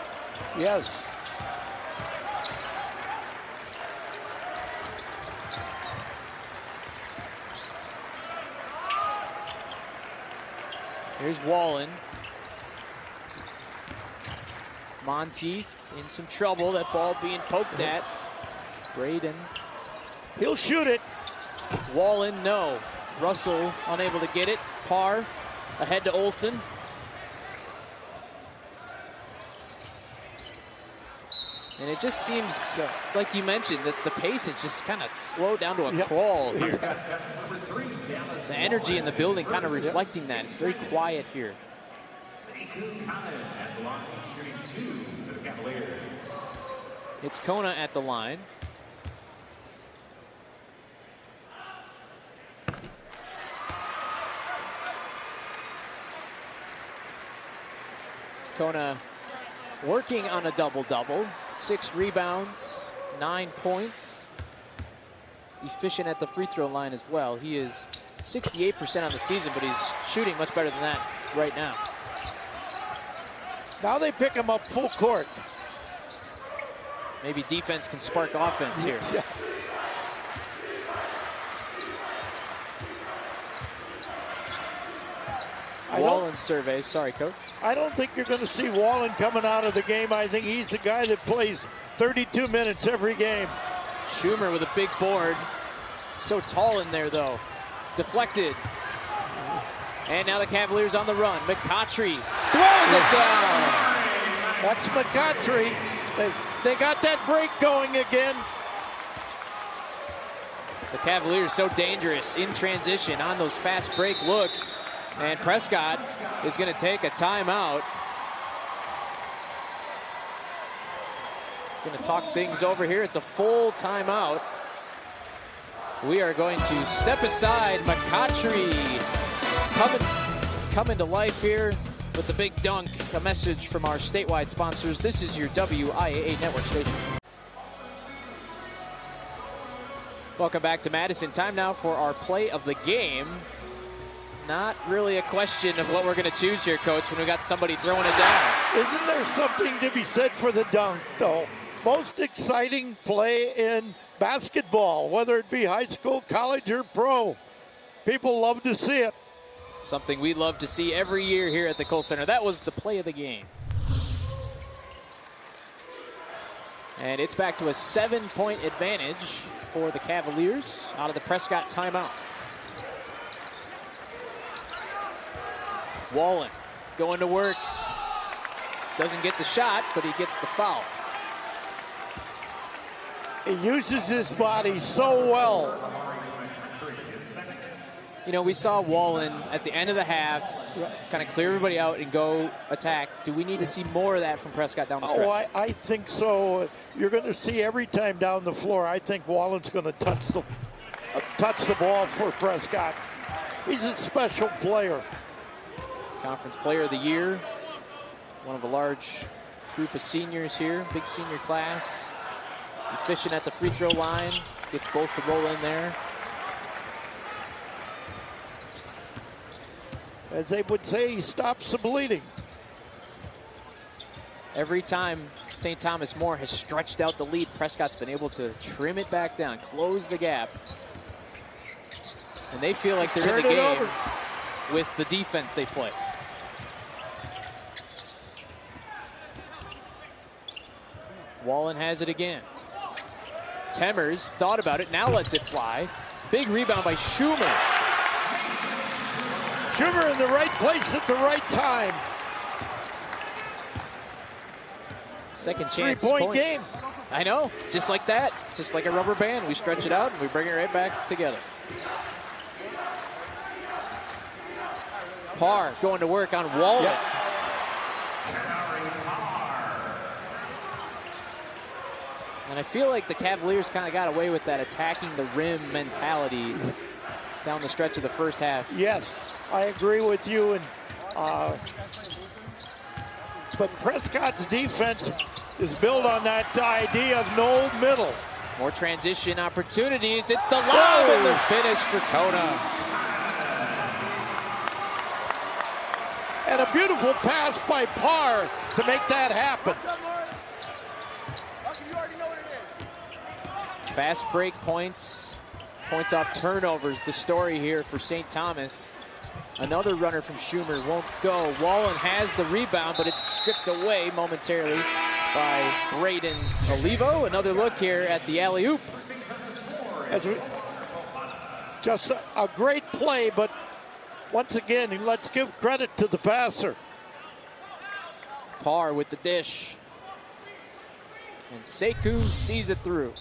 Yes. Here's Wallen. Monteith in some trouble. That ball being poked at. Braden. He'll shoot it. Wallen, no. Russell unable to get it. Parr ahead to Olsen. And it just seems, like you mentioned, that the pace has just kind of slowed down to a crawl here. The energy in the building kind of reflecting that. It's very quiet here. It's Kona at the line. Kona working on a double-double. 6 rebounds, 9 points. Efficient at the free throw line as well. He is 68% on the season, but he's shooting much better than that right now. Now they pick him up full court. Maybe defense can spark offense here. Yeah. Wallen surveys. Sorry, Coach. I don't think you're going to see Wallen coming out of the game. I think he's the guy that plays 32 minutes every game. Schumer with a big board. So tall in there, though. Deflected. And now the Cavaliers on the run. McCautry throws it down. That's McCautry. They got that break going again. The Cavaliers so dangerous in transition on those fast break looks. And Prescott is going to take a timeout. Going to talk things over here. It's a full timeout. We are going to step aside. McCautry coming to life here with the big dunk. A message from our statewide sponsors. This is your WIAA network station. Welcome back to Madison. Time now for our play of the game. Not really a question of what we're going to choose here, Coach, when we got somebody throwing it down. Isn't there something to be said for the dunk, though? Most exciting play in basketball, whether it be high school, college, or pro. People love to see it. Something we love to see every year here at the Kohl Center. That was the play of the game. And it's back to a 7-point advantage for the Cavaliers out of the Prescott timeout. Wallen going to work. Doesn't get the shot, but he gets the foul. He uses his body so well. You know, we saw Wallen at the end of the half kind of clear everybody out and go attack. Do we need to see more of that from Prescott down the stretch? Oh, I think so. You're going to see every time down the floor. I think Wallen's going to touch the ball for Prescott. He's a special player. Conference Player of the Year. One of a large group of seniors here. Big senior class. Efficient at the free throw line. Gets both to roll in there. As they would say, he stops the bleeding. Every time St. Thomas More has stretched out the lead, Prescott's been able to trim it back down, close the gap. And they feel like they're in the game with the defense they play. Wallen has it again. Temmers thought about it, now lets it fly. Big rebound by Schumer. Schumer in the right place at the right time. Second chance. 3-point game. I know, just like that. Just like a rubber band. We stretch it out and we bring it right back together. Parr going to work on Wallen. Yep. And I feel like the Cavaliers kind of got away with that attacking the rim mentality down the stretch of the first half. Yes, I agree with you. And but Prescott's defense is built on that idea of no middle. More transition opportunities. It's the lob and the finish for Kona. And a beautiful pass by Parr to make that happen. Fast break points. Points off turnovers. The story here for St. Thomas. Another runner from Schumer won't go. Wallen has the rebound, but it's stripped away momentarily by Braden Olivo. Another look here at the alley-oop. Just a great play, but once again, let's give credit to the passer. Parr with the dish. And Sekou sees it through.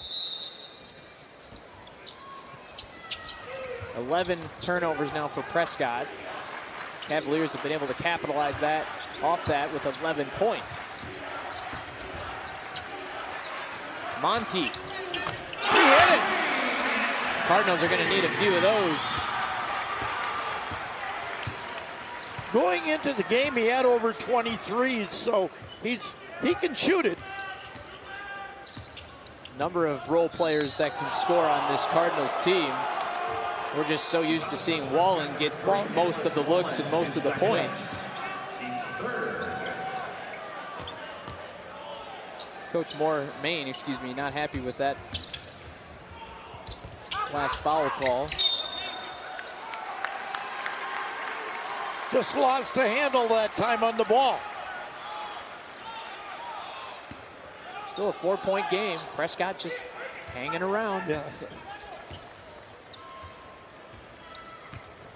11 turnovers now for Prescott. Cavaliers have been able to capitalize off that with 11 points. Monty. He hit it. Cardinals are going to need a few of those. Going into the game, he had over 23s, so he can shoot it. Number of role players that can score on this Cardinals team. We're just so used to seeing Wallen get most of the looks and most of the points. Coach Maine, not happy with that last foul call. Just lost the handle that time on the ball. Still a 4-point game. Prescott just hanging around. Yeah.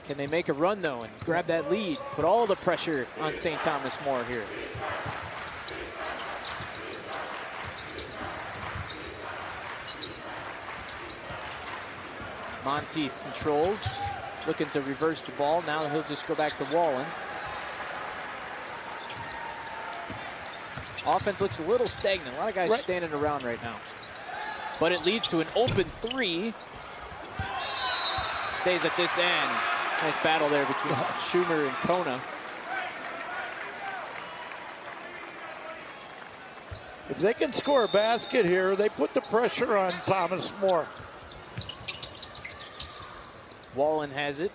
Can they make a run, though, and grab that lead? Put all the pressure on St. Thomas More here. Monteith controls, looking to reverse the ball. Now he'll just go back to Wallen. Offense looks a little stagnant. A lot of guys standing around right now. But it leads to an open three. Stays at this end. Nice battle there between Schumer and Kona. If they can score a basket here, they put the pressure on Thomas More. Wallen has it.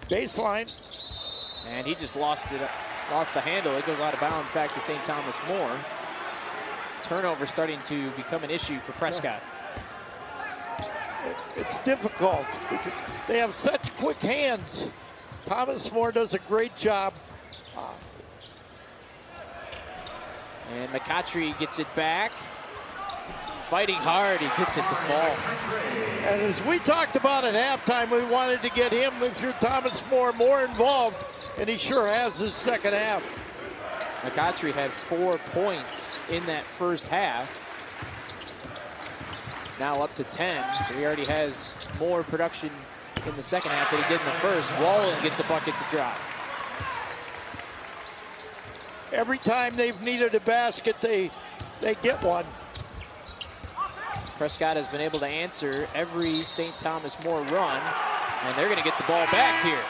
Baseline. And he just lost the handle. It goes out of bounds back to St. Thomas More. Turnover starting to become an issue for Prescott. It's difficult because they have such quick hands. Thomas More does a great job. And McCautry gets it back. Fighting hard, he gets it to fall. And as we talked about at halftime, we wanted to get him, if you're Thomas More, more involved, and he sure has his second half. McCautry had 4 points in that first half. Now up to 10, so he already has more production in the second half than he did in the first. Wallen gets a bucket to drop. Every time they've needed a basket, they get one. Prescott has been able to answer every St. Thomas More run, and they're going to get the ball back here.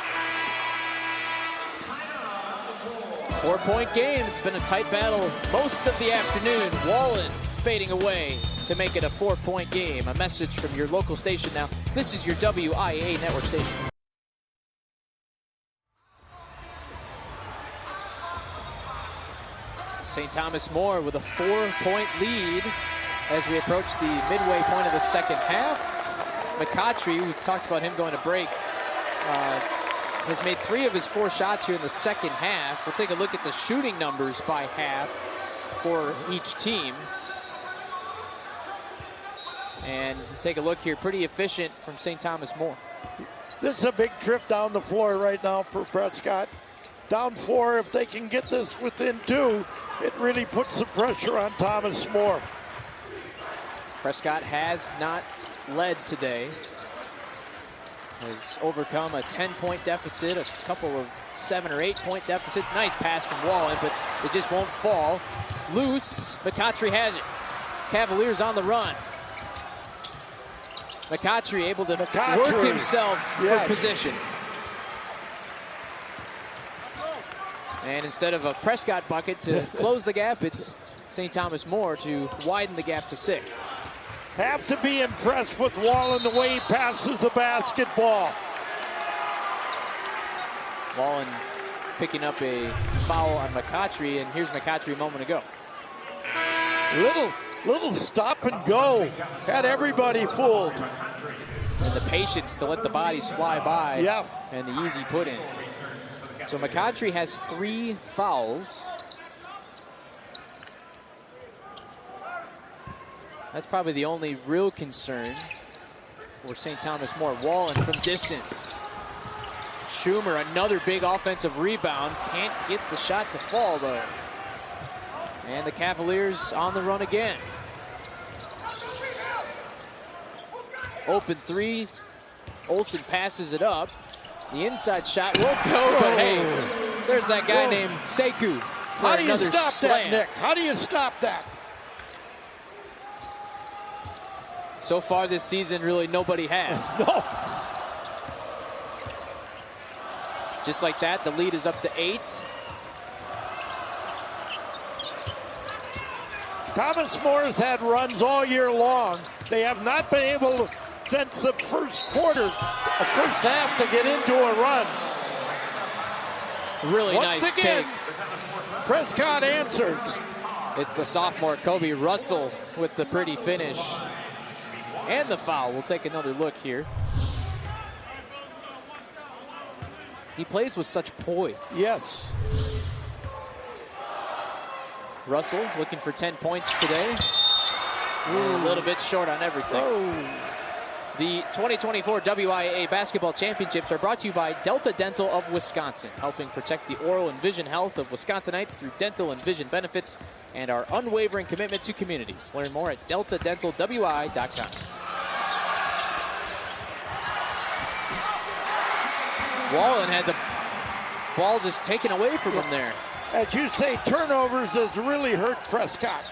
4-point game. It's been a tight battle most of the afternoon. Wallen fading away to make it a 4-point game. A message from your local station now. This is your WIAA network station. St. Thomas More with a 4-point lead as we approach the midway point of the second half. McCautry, we've talked about him going to break, has made 3 of his 4 shots here in the second half. We'll take a look at the shooting numbers by half for each team. And take a look here, pretty efficient from St. Thomas More. This is a big trip down the floor right now for Prescott. Down 4, if they can get this within 2, it really puts the pressure on Thomas More. Prescott has not led today. Has overcome a 10-point deficit, a couple of 7 or 8-point deficits. Nice pass from Wallen, but it just won't fall. Loose, McCautry has it. Cavaliers on the run. McCautry able to work himself for position. And instead of a Prescott bucket to close the gap, it's St. Thomas More to widen the gap to 6. Have to be impressed with Wallen the way he passes the basketball. Wallen picking up a foul on McCautry, and here's McCautry a moment ago. Little stop and go. Had everybody fooled. And the patience to let the bodies fly by. Yeah. And the easy put in. So McCautry has 3 fouls. That's probably the only real concern for St. Thomas More. Wallen from distance. Schumer, another big offensive rebound. Can't get the shot to fall, though. And the Cavaliers on the run again. Open 3. Olsen passes it up. The inside shot will go, but hey, there's that guy named Sekou. How do you stop that, Nick? How do you stop that? So far this season, really nobody has. No. Just like that, the lead is up to 8. Thomas More has had runs all year long. They have not been able to, since the first quarter, the first half, to get into a run. Really Once nice again, take. Prescott answers. It's the sophomore Kobe Russell with the pretty finish. And the foul. We'll take another look here. He plays with such poise. Yes. Russell looking for 10 points today. A little bit short on everything. The 2024 WIAA Basketball Championships are brought to you by Delta Dental of Wisconsin, helping protect the oral and vision health of Wisconsinites through dental and vision benefits and our unwavering commitment to communities. Learn more at deltadentalwi.com. Wallen had the ball just taken away from him there. As you say, turnovers has really hurt Prescott.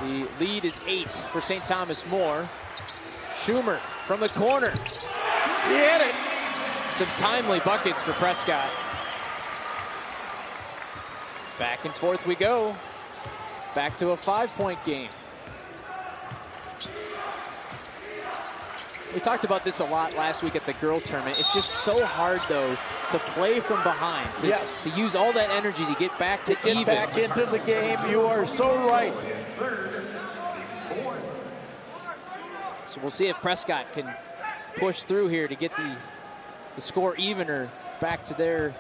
The lead is 8 for St. Thomas More. Schumer from the corner. He hit it. Some timely buckets for Prescott. Back and forth we go. Back to a 5-point game. We talked about this a lot last week at the girls' tournament. It's just so hard, though, to play from behind. To use all that energy to get back to even. Get back into the game. You are so right. So we'll see if Prescott can push through here to get the score even or back to their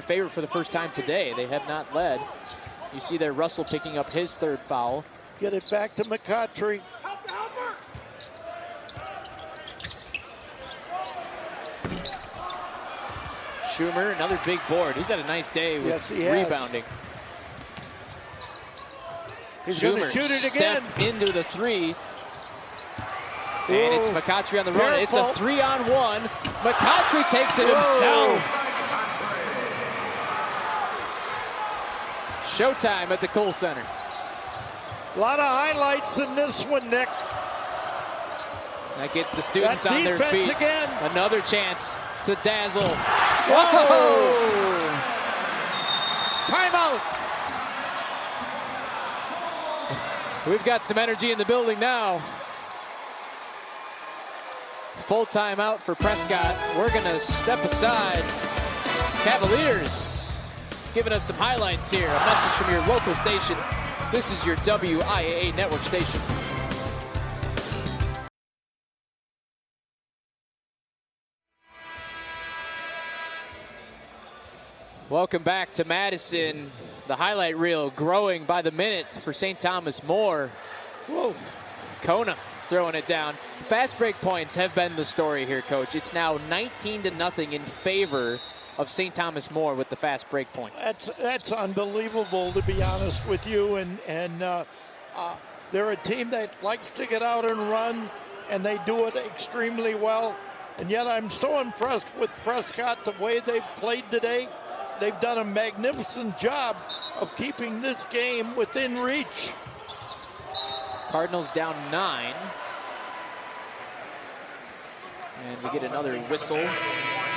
favor for the first time today. They have not led. You see there Russell picking up his 3rd foul. Get it back to McCautry. Schumer, another big board. He's had a nice day with rebounding. He's going to shoot it again. Step into the 3. And it's McCautry on the run. It's a 3-on-1. McCautry takes it himself. Showtime at the Kohl Center. A lot of highlights in this one, Nick. That gets the students on their feet. Again. Another chance to dazzle. Whoa! Timeout. We've got some energy in the building now. Full timeout for Prescott. We're going to step aside. Cavaliers giving us some highlights here. A message from your local station. This is your WIAA network station. Welcome back to Madison. The highlight reel growing by the minute for St. Thomas More. Whoa. Kona throwing it down. Fast break points have been the story here, Coach. It's now 19-0 in favor of St. Thomas More with the fast break points. That's unbelievable, to be honest with you. And they're a team that likes to get out and run, and they do it extremely well. And yet I'm so impressed with Prescott, the way they've played today. They've done a magnificent job of keeping this game within reach. Cardinals down 9. And we get another whistle.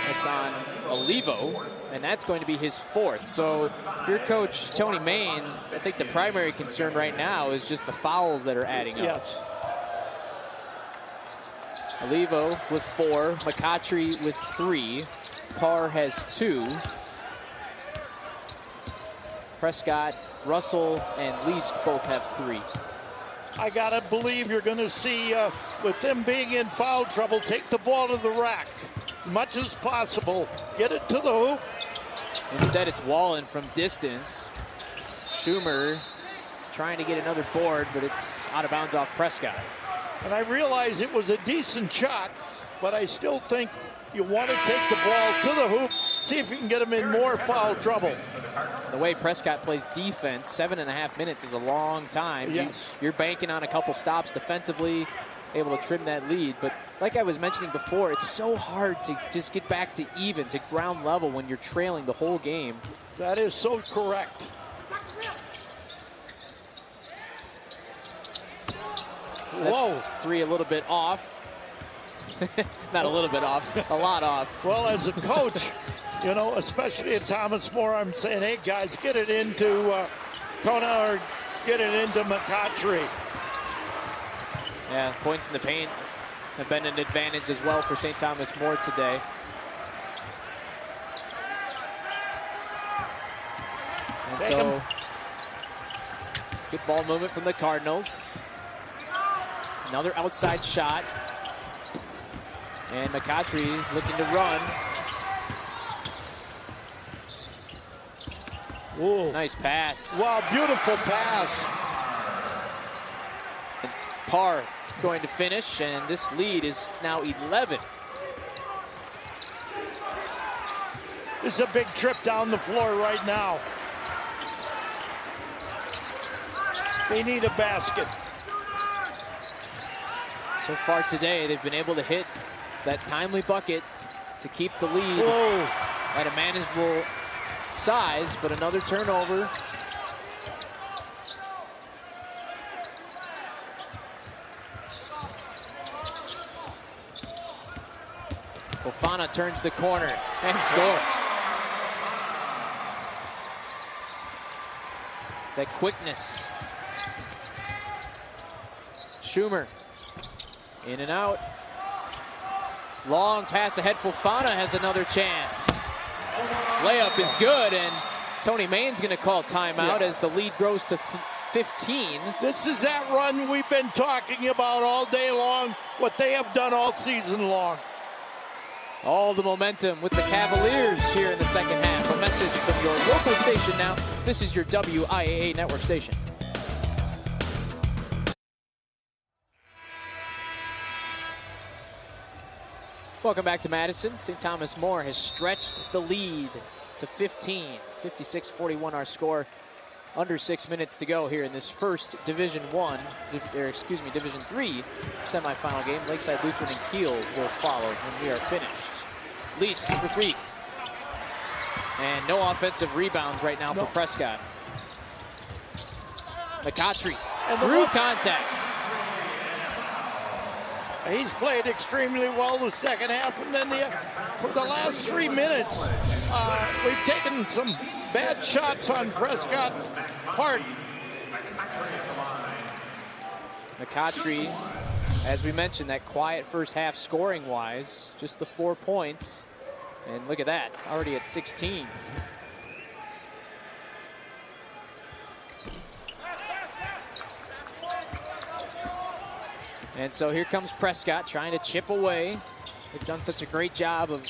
It's on Olivo and that's going to be his 4th. So if you're Coach Tony Main, I think the primary concern right now is just the fouls that are adding up. Yes. Olivo with 4, McCautry with 3, Parr has 2. Prescott, Russell, and Leask both have 3. I gotta believe you're gonna see, with them being in foul trouble, take the ball to the rack as much as possible. Get it to the hoop. Instead, it's Wallen from distance. Schumer trying to get another board, but it's out of bounds off Prescott. And I realize it was a decent shot, but I still think you want to take the ball to the hoop, see if you can get them in more foul trouble. The way Prescott plays defense, 7.5 minutes is a long time. Yes. You're banking on a couple stops defensively, able to trim that lead. But like I was mentioning before, it's so hard to just get back to even, to ground level when you're trailing the whole game. That is so correct. Whoa. 3 a little bit off. Not a little bit off, a lot off. Well, as a coach, you know, especially at Thomas More, I'm saying, hey, guys, get it into Kona or get it into McCautry. Yeah, points in the paint have been an advantage as well for St. Thomas More today. And so, good ball movement from the Cardinals. Another outside shot. And McCautry looking to run. Ooh. Nice pass. Wow, beautiful pass. And Parr going to finish, and this lead is now 11. This is a big trip down the floor right now. They need a basket. So far today, they've been able to hit that timely bucket to keep the lead at a manageable size, but another turnover. Fofana turns the corner and scores. That quickness. Schumer in and out. Long pass ahead. Fofana has another chance. Layup is good, and Tony Main's going to call timeout as the lead grows to 15. This is that run we've been talking about all day long, what they have done all season long. All the momentum with the Cavaliers here in the second half. A message from your local station now. This is your WIAA network station. Welcome back to Madison. St. Thomas More has stretched the lead to 15. 56-41 our score. Under 6 minutes to go here in this first Division III semifinal game. Lakeside Lutheran and Kiel will follow when we are finished. Least for 3. And no offensive rebounds right now for Prescott. McCautry through contact. He's played extremely well the second half, and then for the last 3 minutes, we've taken some bad shots on Prescott part. McCautry, as we mentioned, that quiet first half scoring-wise, just the 4 points. And look at that, already at 16. And so here comes Prescott trying to chip away. They've done such a great job of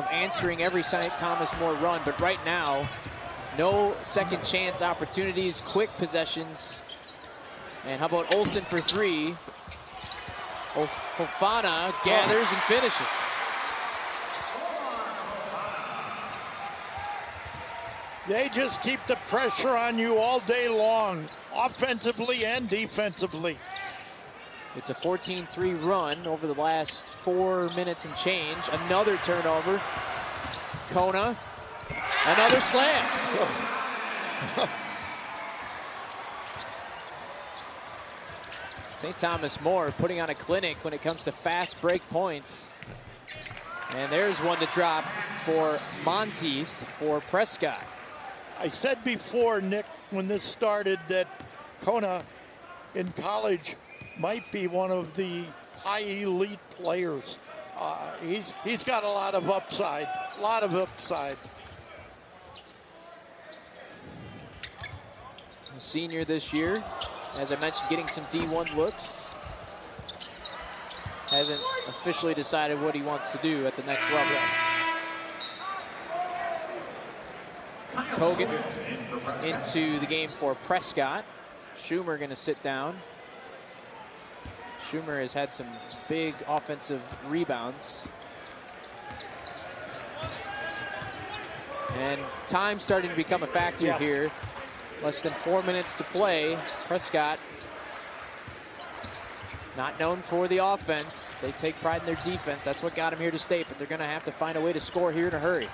answering every St. Thomas More run, but right now, no second chance opportunities, quick possessions. And how about Olsen for 3? Fofana gathers and finishes. They just keep the pressure on you all day long, offensively and defensively. It's a 14-3 run over the last 4 minutes and change. Another turnover. Kona. Another slam. St. Thomas More putting on a clinic when it comes to fast break points. And there's one to drop for Monteith for Prescott. I said before, Nick, when this started, that Kona in college might be one of the high elite players. He's got a lot of upside, Senior this year, as I mentioned, getting some D1 looks. Hasn't officially decided what he wants to do at the next level. Kogan into the game for Prescott. Schumer going to sit down. Schumer has had some big offensive rebounds. And time starting to become a factor here. Less than 4 minutes to play. Prescott, not known for the offense. They take pride in their defense. That's what got them here to state, but they're going to have to find a way to score here in a hurry.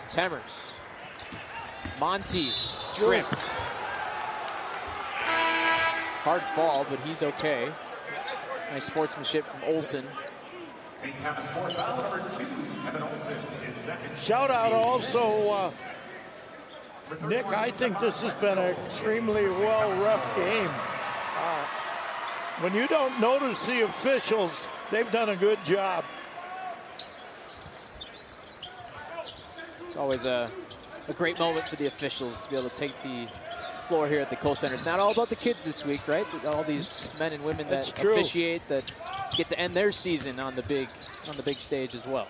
Temmers. Monteith tripped. Hard fall, but he's okay. Nice sportsmanship from Olsen. Shout out also, Nick, I think this has been an extremely well-ref game. When you don't notice the officials, they've done a good job. It's always a great moment for the officials to be able to take the floor here at the Kohl Center. It's not all about the kids this week, right? All these men and women that officiate, that get to end their season on the big stage as well.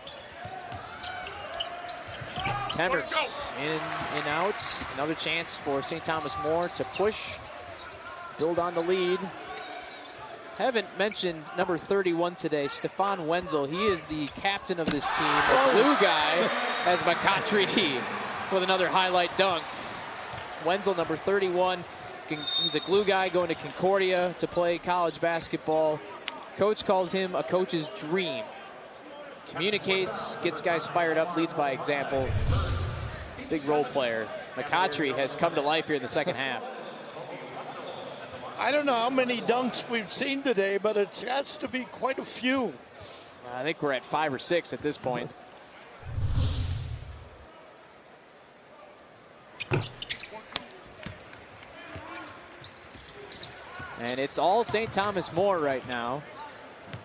Temmers in and out. Another chance for St. Thomas More to push, build on the lead. Haven't mentioned number 31 today, Stefan Wenzel. He is the captain of this team. The blue guy has McCautry with another highlight dunk. Wenzel, number 31. He's a glue guy going to Concordia to play college basketball. Coach calls him a coach's dream. Communicates, gets guys fired up, leads by example. Big role player. McCautry has come to life here in the second half. I don't know how many dunks we've seen today, but it has to be quite a few. I think we're at 5 or 6 at this point. And it's all St. Thomas More right now.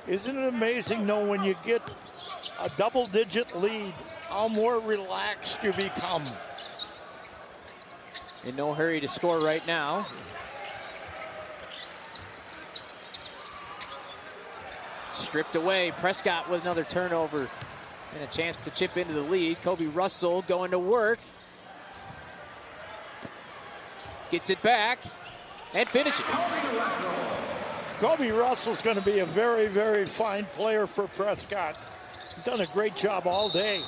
Isn't it amazing, though, when you get a double-digit lead, how more relaxed you become? In no hurry to score right now. Stripped away. Prescott with another turnover and a chance to chip into the lead. Kobe Russell going to work. Gets it back and finishes. Kobe Russell's going to be a very, very fine player for Prescott. He's done a great job all day.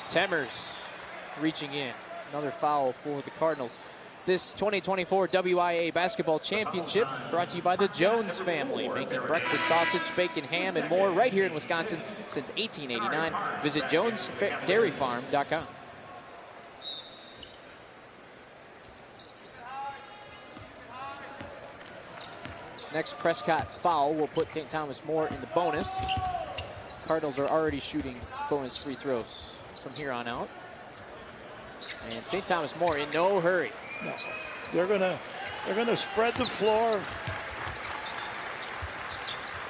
Temmers reaching in. Another foul for the Cardinals. This 2024 WIAA Basketball Championship brought to you by the Jones family, making breakfast sausage, bacon, ham, and more right here in Wisconsin since 1889. Visit jonesdairyfarm.com. Next Prescott foul will put St. Thomas More in the bonus. Cardinals are already shooting bonus free throws from here on out. And St. Thomas More in no hurry. No. They're gonna spread the floor.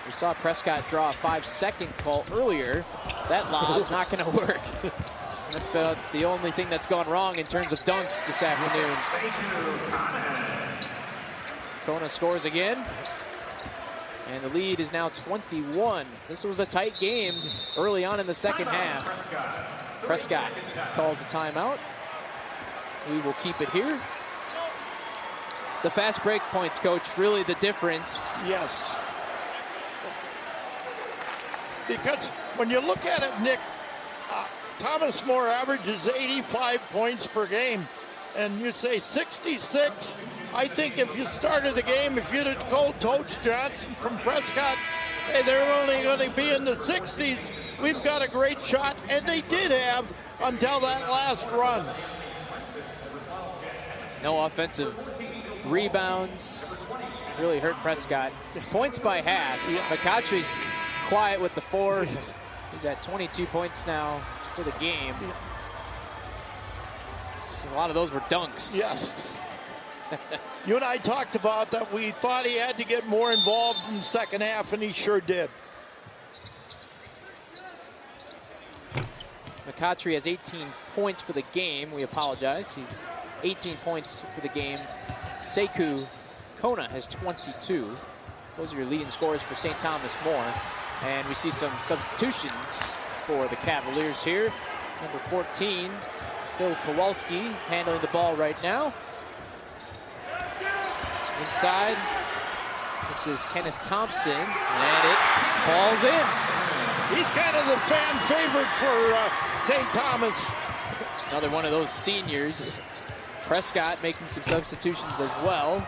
We saw Prescott draw a 5-second call earlier. That lob's not going to work. That's about the only thing that's gone wrong in terms of dunks this afternoon. Kona scores again. And the lead is now 21. This was a tight game early on in the second half. Prescott calls the timeout. We will keep it here. The fast break points, Coach, really the difference. Yes. Because when you look at it, Nick, Thomas More averages 85 points per game. And you say 66. I think if you started the game, if you'd have told Coach Johnson from Prescott, hey, they're only going to be in the 60s, we've got a great shot. And they did have until that last run. No offensive rebounds. Really hurt Prescott. Points by half. McCautry's quiet with the 4. He's at 22 points now for the game. A lot of those were dunks. Yes. You and I talked about that. We thought he had to get more involved in the second half, and he sure did. McCautry has 18 points for the game. We apologize. He's 18 points for the game. Sekou Kona has 22. Those are your leading scorers for St. Thomas More. And we see some substitutions for the Cavaliers here. Number 14, Phil Kowalski, handling the ball right now. Inside, this is Kenneth Thompson, and it falls in. He's kind of the fan favorite for St. Thomas. Another one of those seniors. Prescott making some substitutions as well.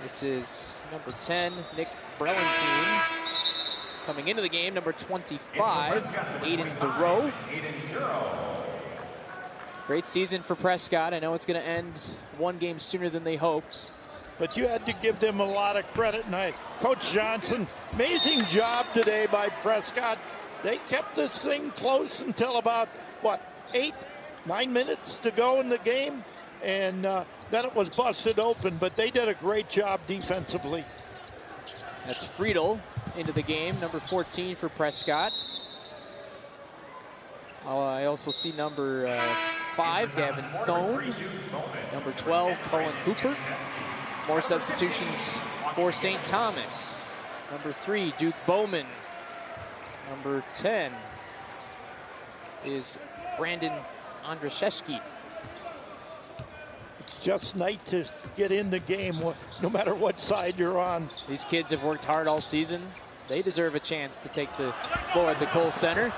This is number 10, Nick Brellantine. Coming into the game, number 25, Aiden Duro. Great season for Prescott. I know it's going to end one game sooner than they hoped. But you had to give them a lot of credit. And Coach Johnson, amazing job today by Prescott. They kept this thing close until about, 8-9 minutes to go in the game. And then it was busted open. But they did a great job defensively. That's Friedel into the game, number 14 for Prescott. I also see number 5, Gavin Thone. Number 12, Colin Hooper. More substitutions for St. Thomas. Number 3, Duke Bowman. Number 10 is Brandon Andrzejewski. It's just nice to get in the game, no matter what side you're on. These kids have worked hard all season. They deserve a chance to take the floor at the Kohl Center.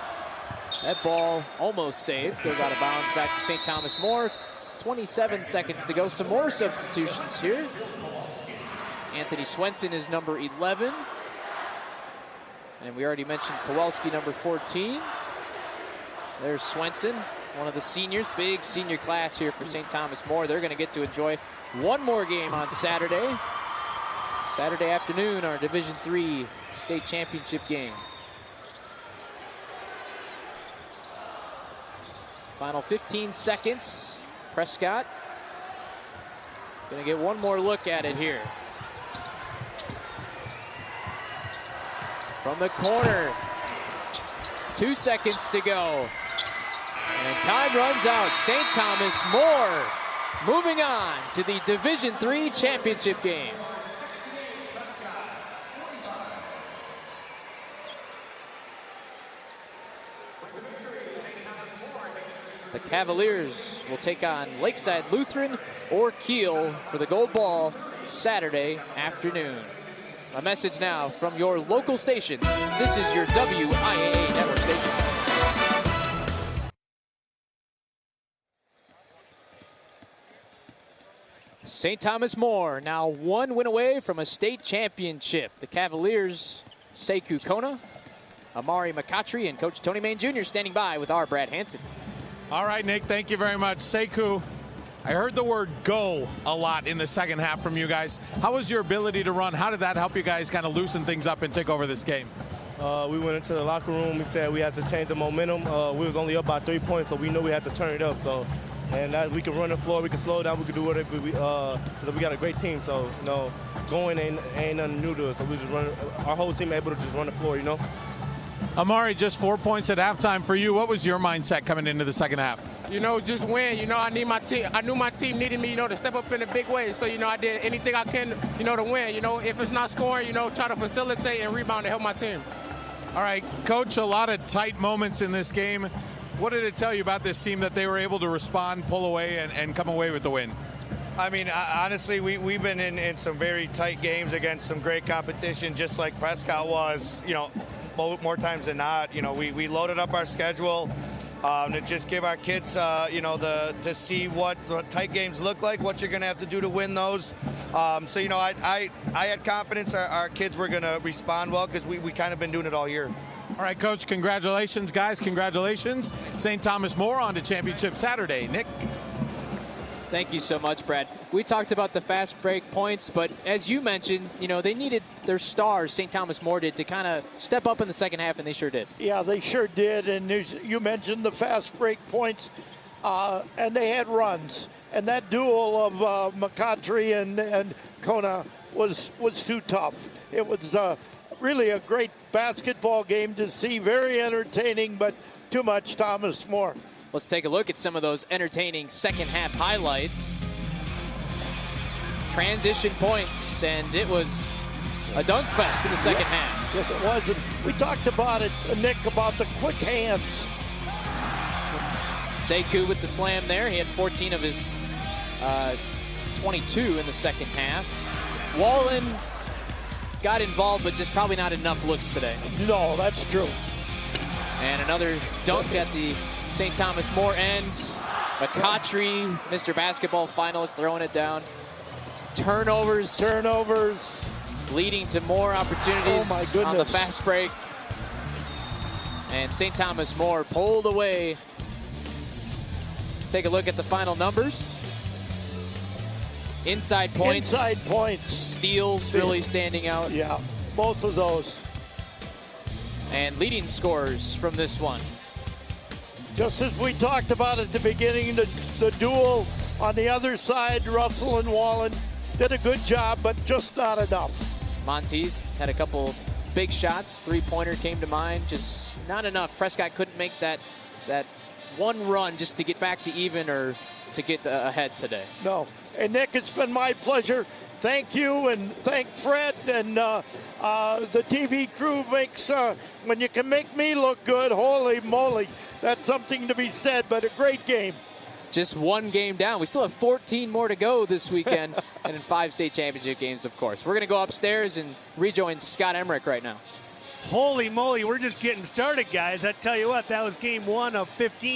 That ball almost saved. Goes out of bounds back to St. Thomas More. 27 seconds to go. Some more substitutions here. Anthony Swenson is number 11. And we already mentioned Kowalski, number 14. There's Swenson, one of the seniors. Big senior class here for St. Thomas More. They're going to get to enjoy one more game on Saturday. Saturday afternoon, our Division III state championship game. Final 15 seconds. Prescott going to get one more look at it here. From the corner. 2 seconds to go. And time runs out. St. Thomas More moving on to the Division III championship game. The Cavaliers will take on Lakeside Lutheran or Kiel for the gold ball Saturday afternoon. A message now from your local station. This is your WIAA network station. St. Thomas More now one win away from a state championship. The Cavaliers, Sekou Kona, Amari McCautry, and Coach Tony Main Jr. standing by with our Brad Hansen. All right, Nick, thank you very much. Sekou, I heard the word go a lot in the second half from you guys. How was your ability to run? How did that help you guys kind of loosen things up and take over this game? We went into the locker room. We said we had to change the momentum. We was only up by 3 points, so we knew we had to turn it up. And that we can run the floor, we can slow down, we can do whatever we got a great team. So, going ain't nothing new to us. So we just run, our whole team able to just run the floor, Amari, just 4 points at halftime for you. What was your mindset coming into the second half? Just win. I need my team. I knew my team needed me, to step up in a big way. So, I did anything I can, to win. If it's not scoring, try to facilitate and rebound to help my team. All right, Coach, a lot of tight moments in this game. What did it tell you about this team that they were able to respond, pull away, and come away with the win? I mean, honestly, we've been in some very tight games against some great competition, just like Prescott was, more times than not. We loaded up our schedule to just give our kids, to see what tight games look like, what you're going to have to do to win those. I had confidence our kids were going to respond well because we kind of been doing it all year. All right, Coach, congratulations, guys. Congratulations. St. Thomas More on to championship Saturday. Nick? Thank you so much, Brad. We talked about the fast break points, but as you mentioned, they needed their stars, St. Thomas More did, to kind of step up in the second half, and they sure did. Yeah, they sure did. And you mentioned the fast break points, and they had runs. And that duel of McCottry and Kona was too tough. It was really a great basketball game to see, very entertaining, but too much Thomas More. Let's take a look at some of those entertaining second half highlights. Transition points, and it was a dunk fest in the second half. Yes, it was. And we talked about it, Nick, about the quick hands. Sekou with the slam there. He had 14 of his 22 in the second half. Wallen got involved, but just probably not enough looks today. No, that's true. And another dunk at the St. Thomas More end. McCottry, Mr. Basketball finalist, throwing it down. Turnovers. Leading to more opportunities on the fast break. And St. Thomas More pulled away. Take a look at the final numbers. Inside points. Steals really standing out. Yeah, both of those. And leading scorers from this one. Just as we talked about at the beginning, the duel on the other side, Russell and Wallen did a good job, but just not enough. Monteith had a couple big shots. Three-pointer came to mind. Just not enough. Prescott couldn't make that one run just to get back to even or to get ahead today. No. And Nick, it's been my pleasure. Thank you, and thank Fred and the TV crew. Makes when you can make me look good, holy moly, that's something to be said. But a great game. Just one game down. We still have 14 more to go this weekend, and in 5 state championship games, of course. We're going to go upstairs and rejoin Scott Emmerich right now. Holy moly, we're just getting started, guys. I tell you what, that was game 1 of 15.